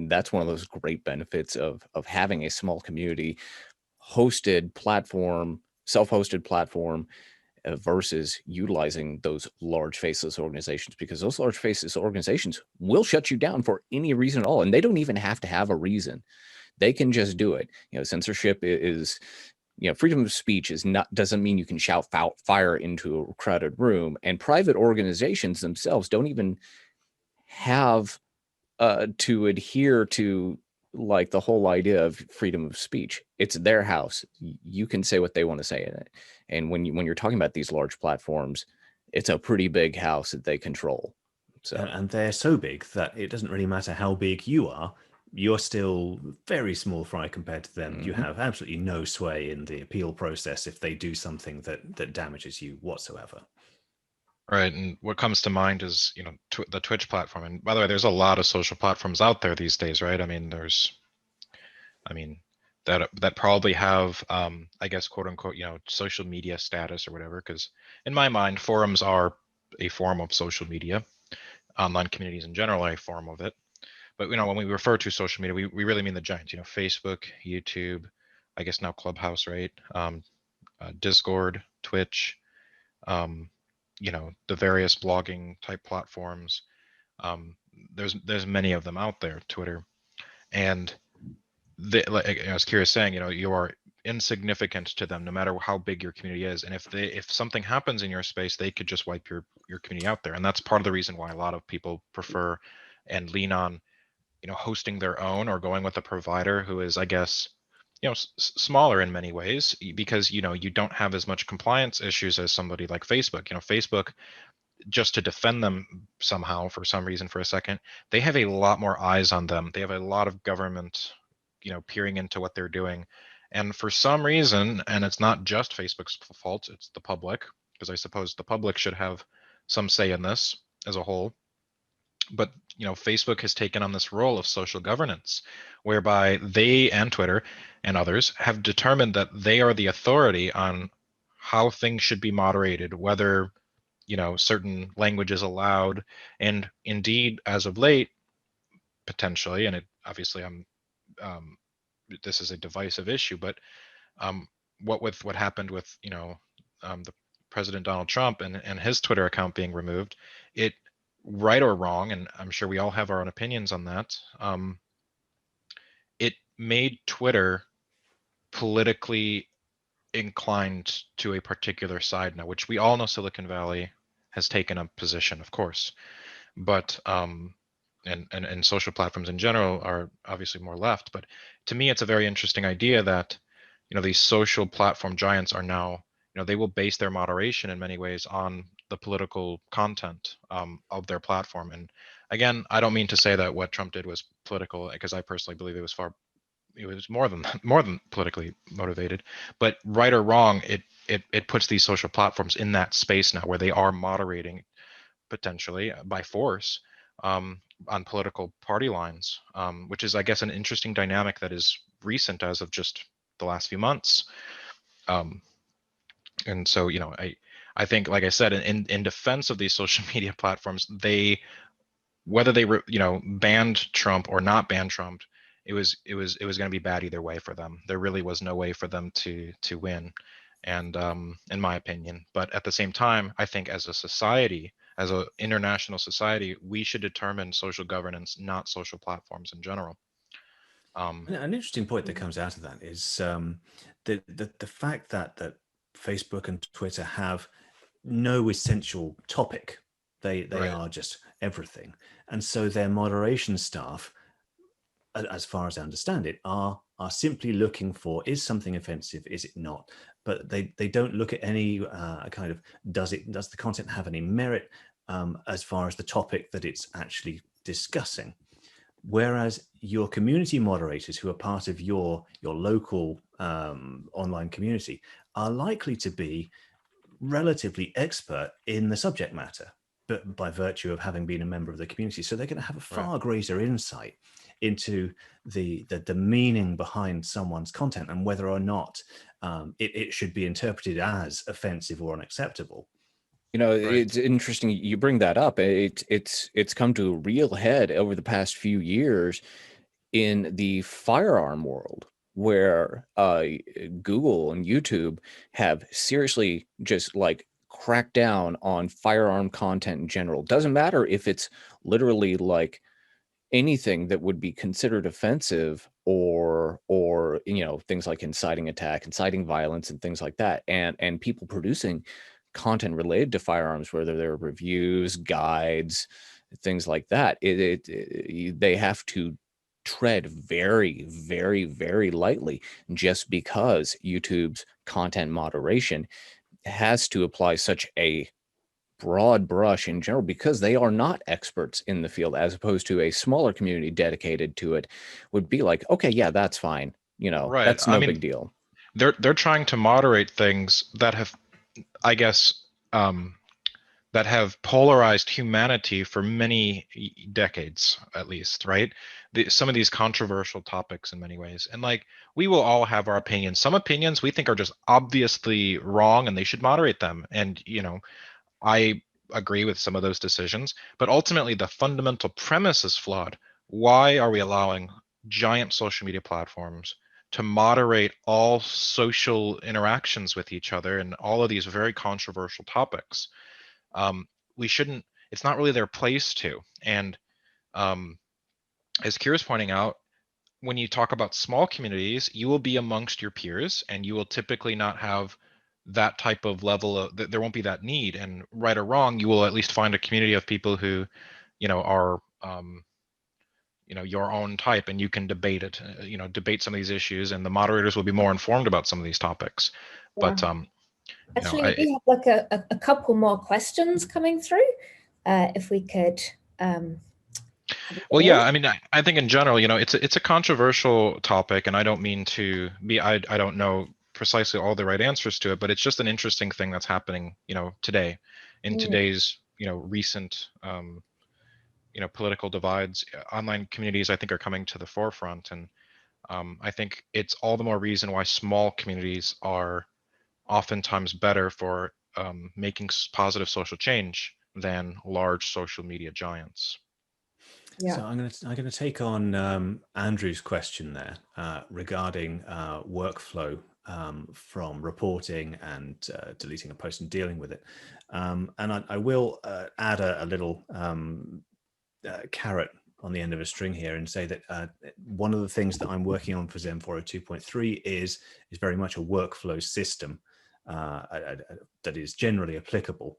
that's one of those great benefits of having a small community hosted platform, self-hosted platform, versus utilizing those large faceless organizations, because those large faceless organizations will shut you down for any reason at all. And they don't even have to have a reason. They can just do it. Censorship is, freedom of speech doesn't mean you can shout fire into a crowded room. And private organizations themselves don't even have to adhere to like the whole idea of freedom of speech. It's their house. You can say what they want to say in it. And when you're talking about these large platforms, it's a pretty big house that they control. So and they're so big that it doesn't really matter how big you are. You're still very small fry compared to them. You have absolutely no sway in the appeal process if they do something that damages you whatsoever. Right, and what comes to mind is the Twitch platform. And by the way, there's a lot of social platforms out there these days, right? I mean, that probably have I guess quote unquote social media status or whatever. Because in my mind, forums are a form of social media. Online communities in general are a form of it. But when we refer to social media, we really mean the giants. Facebook, YouTube, I guess now Clubhouse, right? Discord, Twitch. the various blogging type platforms. There's many of them out there, Twitter, and like I was curious saying, you are insignificant to them no matter how big your community is, and if something happens in your space, they could just wipe your community out there. And that's part of the reason why a lot of people prefer and lean on hosting their own or going with a provider who is, I guess, smaller in many ways, because you don't have as much compliance issues as somebody like Facebook. Facebook, just to defend them somehow for some reason for a second, they have a lot more eyes on them. They have a lot of government peering into what they're doing. And for some reason, and it's not just Facebook's fault, it's the public, because I suppose the public should have some say in this as a whole. But Facebook has taken on this role of social governance, whereby they and Twitter and others have determined that they are the authority on how things should be moderated, whether certain language is allowed, and indeed, as of late, potentially, and it obviously this is a divisive issue, but what happened with the President Donald Trump and his Twitter account being removed, it, right or wrong, and I'm sure we all have our own opinions on that, it made Twitter politically inclined to a particular side now, which we all know Silicon Valley has taken a position, of course, but and social platforms in general are obviously more left. But to me, it's a very interesting idea that these social platform giants are now, they will base their moderation in many ways on the political content of their platform. And again, I don't mean to say that what Trump did was political, because I personally believe it was more than politically motivated. But right or wrong, it puts these social platforms in that space now where they are moderating potentially by force on political party lines, which is, I guess, an interesting dynamic that is recent as of just the last few months. And so, I think, like I said, in defense of these social media platforms, whether they banned Trump or not banned Trump, it was going to be bad either way for them. There really was no way for them to win, and in my opinion. But at the same time, I think as a society, as an international society, we should determine social governance, not social platforms in general. An interesting point that comes out of that is the fact that Facebook and Twitter have no essential topic. They Right. are just everything, and so their moderation staff, as far as I understand it, are simply looking for, is something offensive, is it not? But they don't look at any kind of, does the content have any merit as far as the topic that it's actually discussing. Whereas your community moderators, who are part of your local online community, are likely to be relatively expert in the subject matter, but by virtue of having been a member of the community. So they're going to have a far greater insight into the meaning behind someone's content and whether or not it should be interpreted as offensive or unacceptable. It's interesting you bring that up. It's come to a real head over the past few years in the firearm world, where Google and YouTube have seriously just like cracked down on firearm content in general. Doesn't matter if it's literally like anything that would be considered offensive or things like inciting attack, inciting violence, and things like that, and people producing content related to firearms, whether they're reviews, guides, things like that, they have to tread very, very, very lightly, just because YouTube's content moderation has to apply such a broad brush in general, because they are not experts in the field, as opposed to a smaller community dedicated to it would be like, okay, yeah, that's fine. Right. That's no big deal. They're trying to moderate things that have, I guess, that have polarized humanity for many decades, at least, right? Some of these controversial topics in many ways. And like, we will all have our opinions. Some opinions we think are just obviously wrong and they should moderate them. And, I agree with some of those decisions, but ultimately the fundamental premise is flawed. Why are we allowing giant social media platforms to moderate all social interactions with each other and all of these very controversial topics? we shouldn't, it's not really their place to. And as Kira's pointing out, when you talk about small communities, you will be amongst your peers, and you will typically not have that type of level of, there won't be that need. And right or wrong, you will at least find a community of people who, are, your own type, and you can debate it, debate some of these issues, and the moderators will be more informed about some of these topics. Yeah. But, actually, we have like a couple more questions coming through. If we could. Well, yeah, I mean, I think in general, it's a controversial topic, and I don't mean to be, I don't know precisely all the right answers to it, but it's just an interesting thing that's happening, today, in today's, recent, political divides. Online communities, I think, are coming to the forefront, and I think it's all the more reason why small communities are oftentimes better for making positive social change than large social media giants. Yeah. So I'm going to take on Andrew's question there regarding workflow from reporting and deleting a post and dealing with it. And I will add a little carrot on the end of a string here and say that one of the things that I'm working on for XenForo 2.3 is very much a workflow system that is generally applicable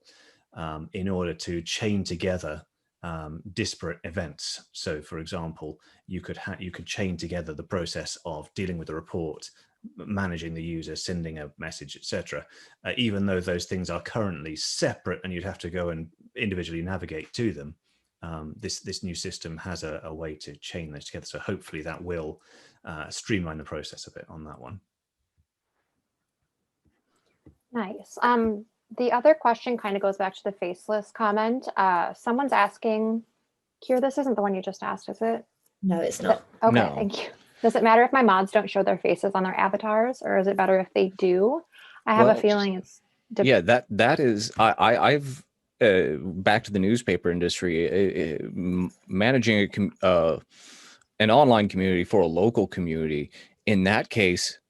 in order to chain together disparate events. So, for example, you could chain together the process of dealing with the report, managing the user, sending a message, etc. Even though those things are currently separate, and you'd have to go and individually navigate to them. This new system has a way to chain those together. So hopefully that will streamline the process a bit on that one. Nice. The other question kind of goes back to the faceless comment. Someone's asking, Kier, this isn't the one you just asked, is it? No, it's not. Okay, No. Thank you. Does it matter if my mods don't show their faces on their avatars, or is it better if they do? I have a feeling it's... Yeah, that is, I've, back to the newspaper industry, managing an online community for a local community. In that case,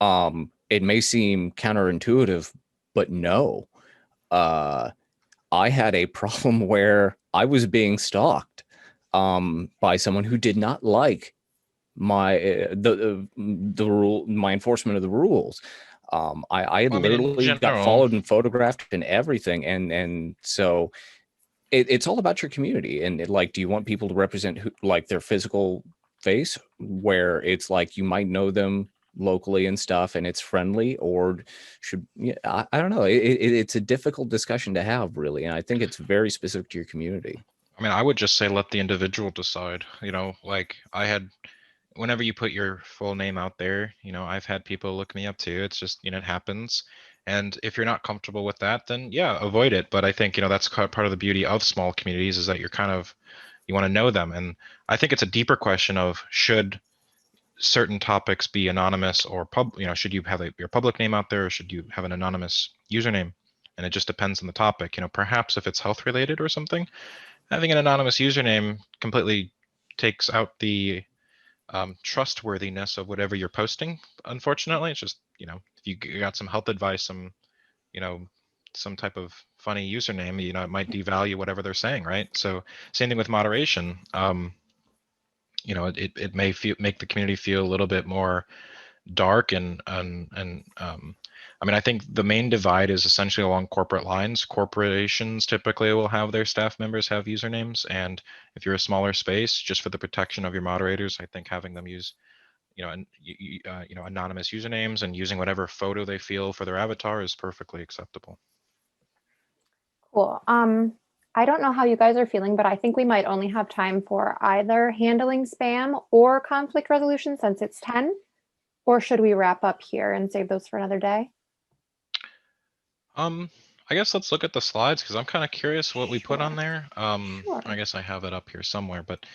it may seem counterintuitive, but no. I had a problem where I was being stalked by someone who did not like my my enforcement of the rules. I literally got followed and photographed and everything, and so it's all about your community. And do you want people to represent their physical face, where it's like you might know them locally and stuff, and it's friendly, or I don't know. It's a difficult discussion to have, really, and I think it's very specific to your community. I mean, I would just say let the individual decide. Whenever you put your full name out there, I've had people look me up too. It's just, it happens. And if you're not comfortable with that, then yeah, avoid it. But I think, that's part of the beauty of small communities, is that you want to know them. And I think it's a deeper question of, should certain topics be anonymous or should you have your public name out there, or should you have an anonymous username? And it just depends on the topic. Perhaps if it's health related or something, having an anonymous username completely takes out the trustworthiness of whatever you're posting. Unfortunately, it's just, if you got some health advice, some type of funny username, it might devalue whatever they're saying, right? So same thing with moderation. It may make the community feel a little bit more dark, and I mean, I think the main divide is essentially along corporate lines. Corporations typically will have their staff members have usernames, and if you're a smaller space, just for the protection of your moderators, I think having them use, anonymous usernames and using whatever photo they feel for their avatar is perfectly acceptable. Cool. I don't know how you guys are feeling, but I think we might only have time for either handling spam or conflict resolution since it's 10. Or should we wrap up here and save those for another day? I guess let's look at the slides, because I'm kind of curious what we put on there. Sure. I guess I have it up here somewhere, but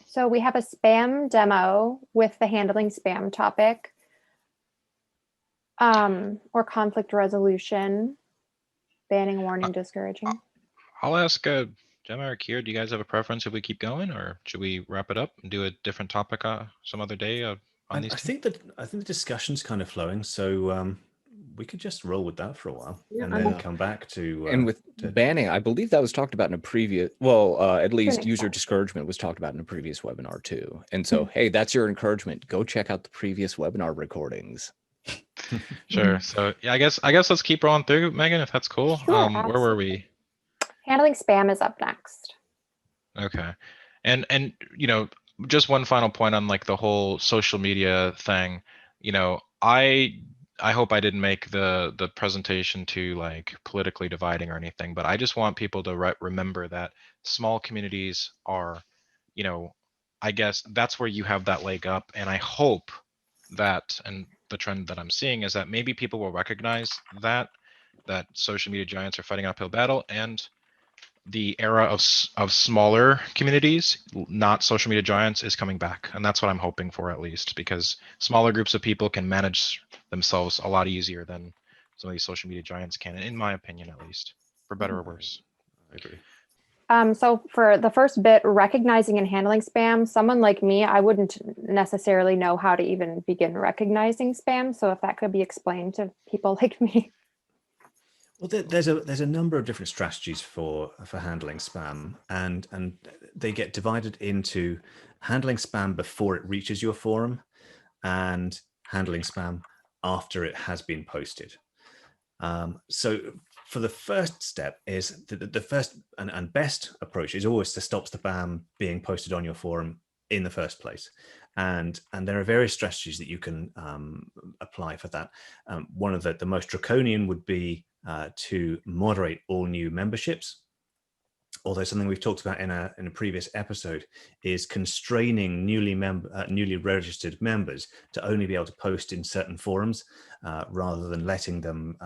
so we have a spam demo with the handling spam topic, or conflict resolution, banning, warning, discouraging. I'll ask Gemma or Kier, do you guys have a preference if we keep going, or should we wrap it up and do a different topic some other day on these? I think the discussion's kind of flowing, so we could just roll with that for a while, Yeah, and I'm- then come back to And with to- banning, I believe that was talked about in a previous, well, at least an user extent. discouragement was talked about in a previous webinar too. And so, hey, that's your encouragement. Go check out the previous webinar recordings. Sure. So yeah, I guess let's keep rolling through, Megan, if that's cool. Sure, Where were we? Handling spam is up next. Okay. And just one final point on like the whole social media thing. I hope I didn't make the presentation too like politically dividing or anything, but I just want people to remember that small communities are, I guess that's where you have that leg up. And I hope that, and the trend that I'm seeing is that maybe people will recognize that social media giants are fighting an uphill battle, and the era of smaller communities, not social media giants, is coming back. And that's what I'm hoping for, at least, because smaller groups of people can manage themselves a lot easier than some of these social media giants can, in my opinion, at least, for better or worse. I agree. So for the first bit, recognizing and handling spam, someone like me, I wouldn't necessarily know how to even begin recognizing spam. So if that could be explained to people like me. Well, there's a number of different strategies for handling spam, and they get divided into handling spam before it reaches your forum, and handling spam after it has been posted. So for the first step is the first and best approach is always to stop spam being posted on your forum in the first place. And there are various strategies that you can apply for that. One of the most draconian would be to moderate all new memberships. Although something we've talked about in a previous episode is constraining newly registered members to only be able to post in certain forums rather than letting them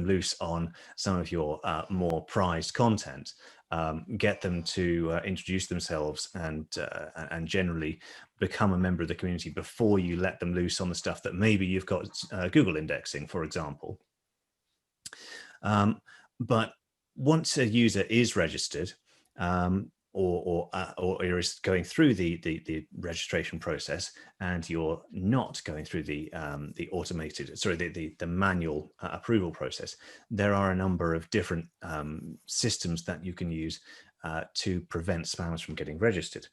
loose on some of your more prized content. Get them to introduce themselves and generally become a member of the community before you let them loose on the stuff that maybe you've got Google indexing, for example. But once a user is registered or is going through the registration process, and you're not going through the manual approval process, there are a number of different systems that you can use to prevent spammers from getting registered.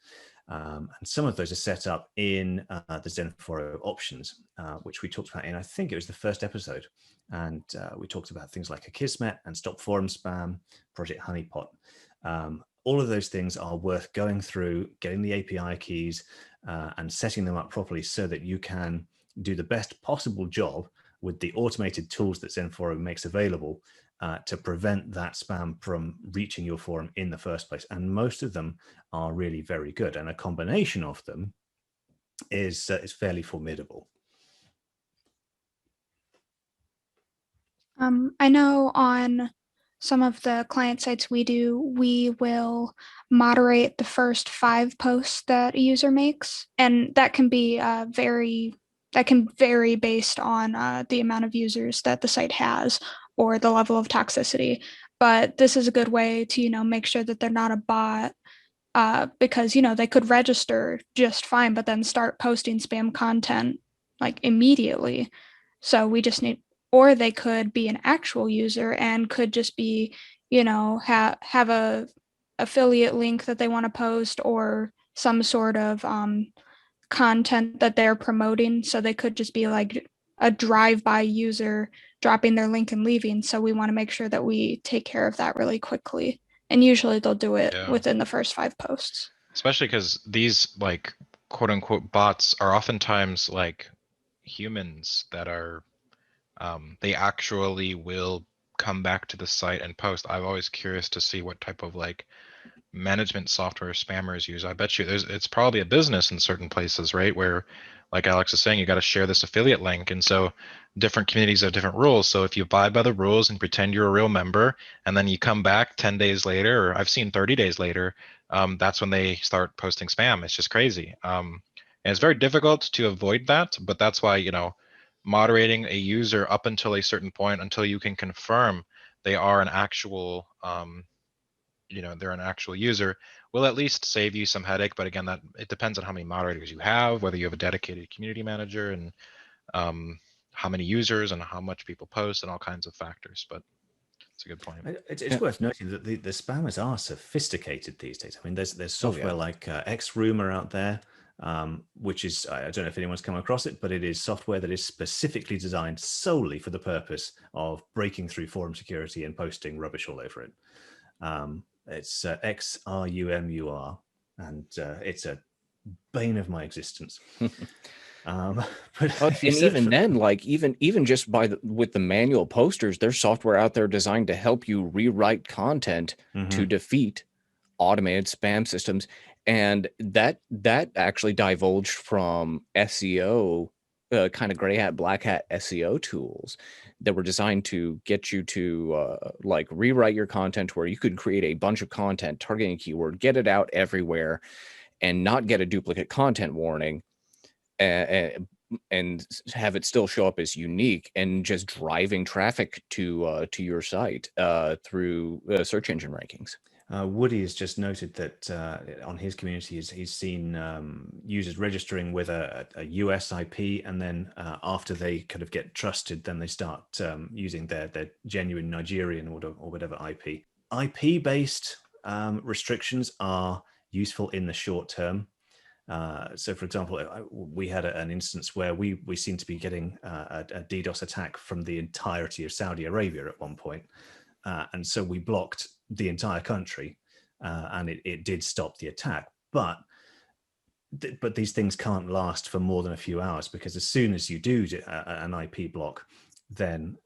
And some of those are set up in the XenForo options, which we talked about in, I think it was the first episode. And we talked about things like Akismet and Stop Forum Spam, Project Honeypot. All of those things are worth going through, getting the API keys and setting them up properly so that you can do the best possible job with the automated tools that XenForo makes available to prevent that spam from reaching your forum in the first place. And most of them are really very good. And a combination of them is fairly formidable. I know on some of the client sites we will moderate the first 5 posts that a user makes, and that can be vary based on the amount of users that the site has or the level of toxicity. But this is a good way to make sure that they're not a bot, because they could register just fine, but then start posting spam content like immediately. So we just need, or they could be an actual user and could just be, have a affiliate link that they want to post or some sort of content that they're promoting. So they could just be like a drive-by user dropping their link and leaving. So we want to make sure that we take care of that really quickly. And usually they'll do it within the first 5 posts. Especially because these like quote unquote bots are oftentimes like humans that are they actually will come back to the site and post. I'm always curious to see what type of like management software spammers use. I bet you it's probably a business in certain places, right? Where, like Alex is saying, you got to share this affiliate link. And so different communities have different rules. So if you abide by the rules and pretend you're a real member, and then you come back 10 days later, or I've seen 30 days later, that's when they start posting spam. It's just crazy. And it's very difficult to avoid that, but that's why, moderating a user up until a certain point, until you can confirm they are an actual they're an actual user, will at least save you some headache. But again, that it depends on how many moderators you have, whether you have a dedicated community manager, and how many users and how much people post and all kinds of factors. But it's a good point. It's worth noting that the spammers are sophisticated these days. I mean, there's software like XRumor out there, which is, I don't know if anyone's come across it, but it is software that is specifically designed solely for the purpose of breaking through forum security and posting rubbish all over it. It's XRumur, and it's a bane of my existence. But and even then, like even just with the manual posters, there's software out there designed to help you rewrite content to defeat automated spam systems, and that actually divulged from SEO, kind of gray hat, black hat SEO tools that were designed to get you to like rewrite your content where you could create a bunch of content targeting a keyword, get it out everywhere, and not get a duplicate content warning. And have it still show up as unique and just driving traffic to your site through search engine rankings. Woody has just noted that on his community, he's seen users registering with a US IP, and then after they kind of get trusted, then they start using their genuine Nigerian or whatever IP. IP-based restrictions are useful in the short term. So, for example, we had an instance where we seemed to be getting a DDoS attack from the entirety of Saudi Arabia at one point. And so we blocked the entire country, and it did stop the attack. But these things can't last for more than a few hours, because as soon as you do an IP block, then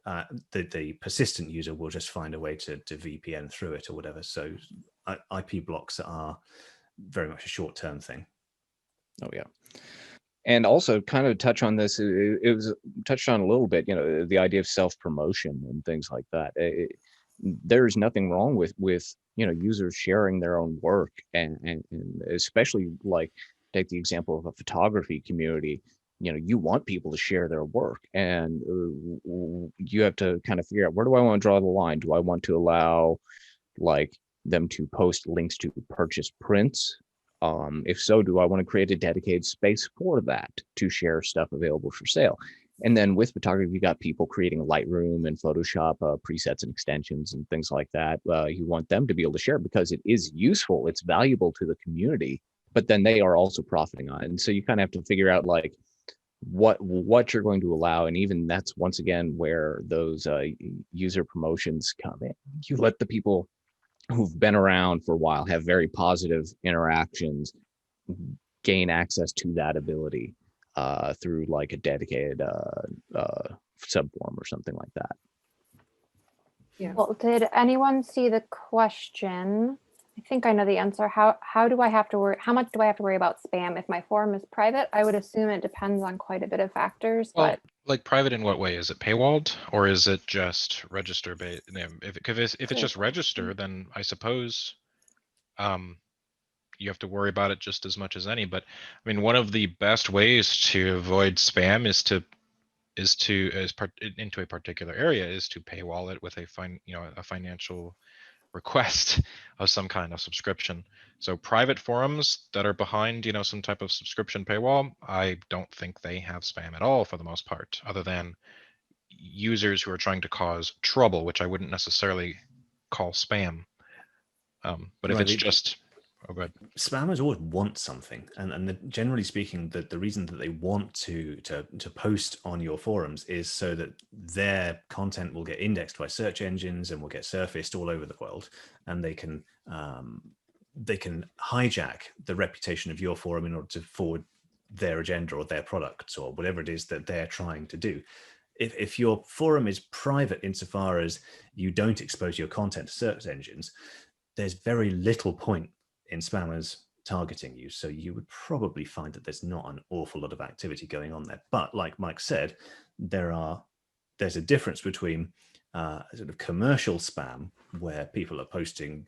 the persistent user will just find a way to VPN through it or whatever. So IP blocks are very much a short-term thing. Oh, yeah. And also kind of touch on this, it was touched on a little bit, the idea of self-promotion and things like that. There's nothing wrong with users sharing their own work, and especially, like, take the example of a photography community. You want people to share their work, and you have to kind of figure out, where do I want to draw the line? Do I want to allow, like, them to post links to purchase prints? If so, do I want to create a dedicated space for that to share stuff available for sale? And then with photography, you got people creating Lightroom and Photoshop presets and extensions and things like that. You want them to be able to share because it is useful, it's valuable to the community, but then they are also profiting on it. And so you kind of have to figure out, like, what you're going to allow. And even that's, once again, where those user promotions come in. You let the people who've been around for a while, have very positive interactions, gain access to that ability through, like, a dedicated subform or something like that. Yeah. Well, did anyone see the question? I think I know the answer. How do I have to worry? How much do I have to worry about spam if my forum is private? I would assume it depends on quite a bit of factors. Well, but like, private in what way? Is it paywalled, or is it just register based? If it's just register, then I suppose you have to worry about it just as much as any. But I mean, one of the best ways to avoid spam into a particular area is to paywall it with a financial request of some kind of subscription. So private forums that are behind, some type of subscription paywall, I don't think they have spam at all for the most part, other than users who are trying to cause trouble, which I wouldn't necessarily call spam. But if it's just, oh, good. Spammers always want something, and generally speaking, the reason that they want to post on your forums is so that their content will get indexed by search engines and will get surfaced all over the world, and they can hijack the reputation of your forum in order to forward their agenda or their products or whatever it is that they're trying to do. If your forum is private insofar as you don't expose your content to search engines, there's very little point in spammers targeting you. So you would probably find that there's not an awful lot of activity going on there. But like Mike said, there's a difference between sort of commercial spam, where people are posting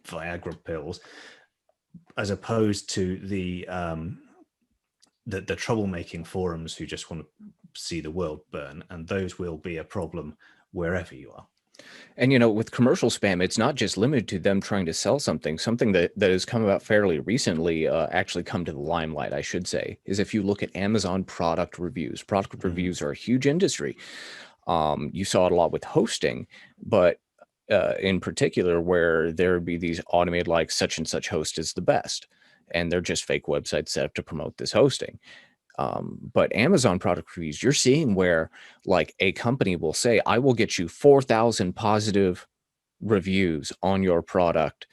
Viagra pills, as opposed to the troublemaking forums who just want to see the world burn, and those will be a problem wherever you are. And with commercial spam, it's not just limited to them trying to sell something. Something that has come about fairly recently, actually come to the limelight, I should say, is if you look at Amazon product reviews. Product reviews are a huge industry. You saw it a lot with hosting, but in particular, where there would be these automated, like such and such host is the best, and they're just fake websites set up to promote this hosting. But Amazon product reviews, you're seeing where like a company will say, I will get you 4,000 positive reviews on your product,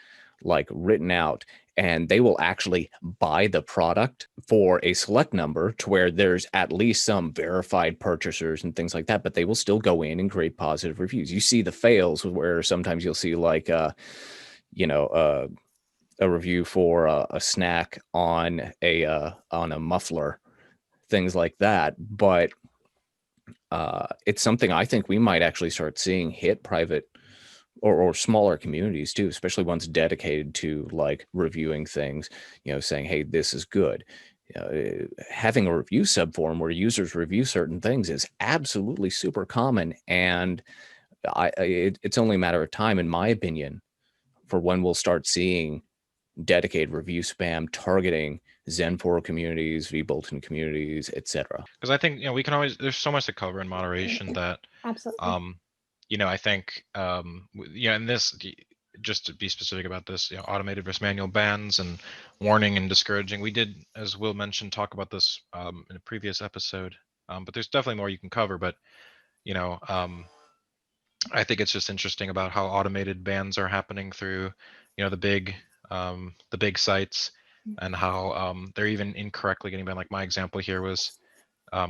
like written out, and they will actually buy the product for a select number to where there's at least some verified purchasers and things like that, but they will still go in and create positive reviews. You see the fails where sometimes you'll see like, a review for a snack on a muffler, things like that. But it's something I think we might actually start seeing hit private or smaller communities too, especially ones dedicated to like reviewing things, saying, hey, this is good. Having a review subforum where users review certain things is absolutely super common. And it's only a matter of time, in my opinion, for when we'll start seeing dedicated review spam targeting XenForo communities, vBulletin communities, etc. Because I think we can always, there's so much to cover in moderation that Absolutely. I think and this, just to be specific about this, automated versus manual bans and warning and discouraging. We did, as Will mentioned, talk about this in a previous episode, but there's definitely more you can cover. But I think it's just interesting about how automated bans are happening through, the big sites, and how they're even incorrectly getting banned. Like my example here was,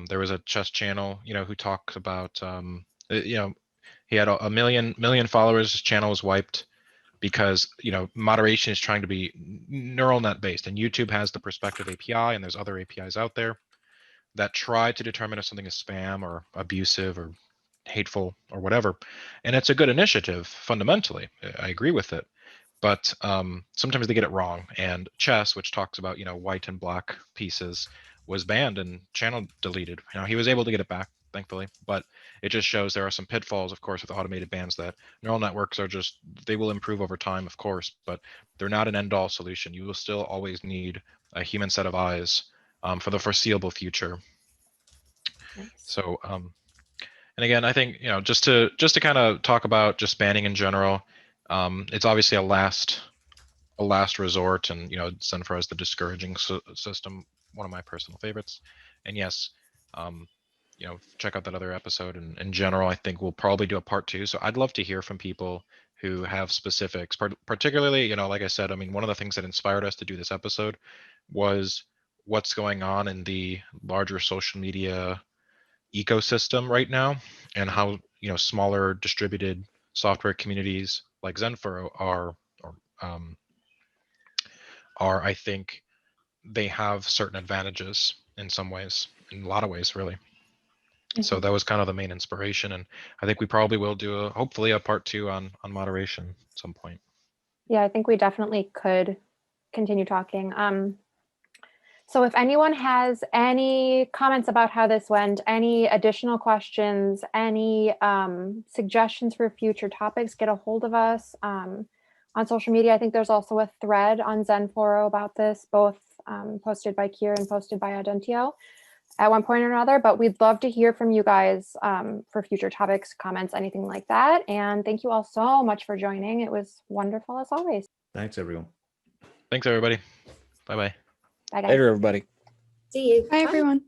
there was a chess channel, who talks about, he had a million followers. His channel was wiped because moderation is trying to be neural net based, and YouTube has the Perspective API, and there's other APIs out there that try to determine if something is spam or abusive or hateful or whatever. And it's a good initiative fundamentally. I agree with it. But sometimes they get it wrong. And chess, which talks about white and black pieces, was banned and channel deleted. He was able to get it back, thankfully. But it just shows there are some pitfalls, of course, with automated bans, that neural networks are just, they will improve over time, of course, but they're not an end-all solution. You will still always need a human set of eyes for the foreseeable future. Nice. So, and again, I think just to kind of talk about just banning in general, it's obviously a last resort, and XenForo is the discouraging system, one of my personal favorites. And yes, check out that other episode. And in general, I think we'll probably do a part 2. So I'd love to hear from people who have specifics, particularly, like I said, I mean, one of the things that inspired us to do this episode was what's going on in the larger social media ecosystem right now, and how smaller distributed software communities like XenForo are, I think they have certain advantages in some ways, in a lot of ways, really. So that was kind of the main inspiration, and I think we probably will do hopefully a part 2 on moderation at some point. Yeah, I think we definitely could continue talking. So if anyone has any comments about how this went, any additional questions, any suggestions for future topics, get a hold of us on social media. I think there's also a thread on XenForo about this, both posted by Kier and posted by Audentio at one point or another. But we'd love to hear from you guys for future topics, comments, anything like that. And thank you all so much for joining. It was wonderful as always. Thanks, everyone. Thanks, everybody. Bye-bye. Bye, guys. Later, everybody. See you. Bye, everyone.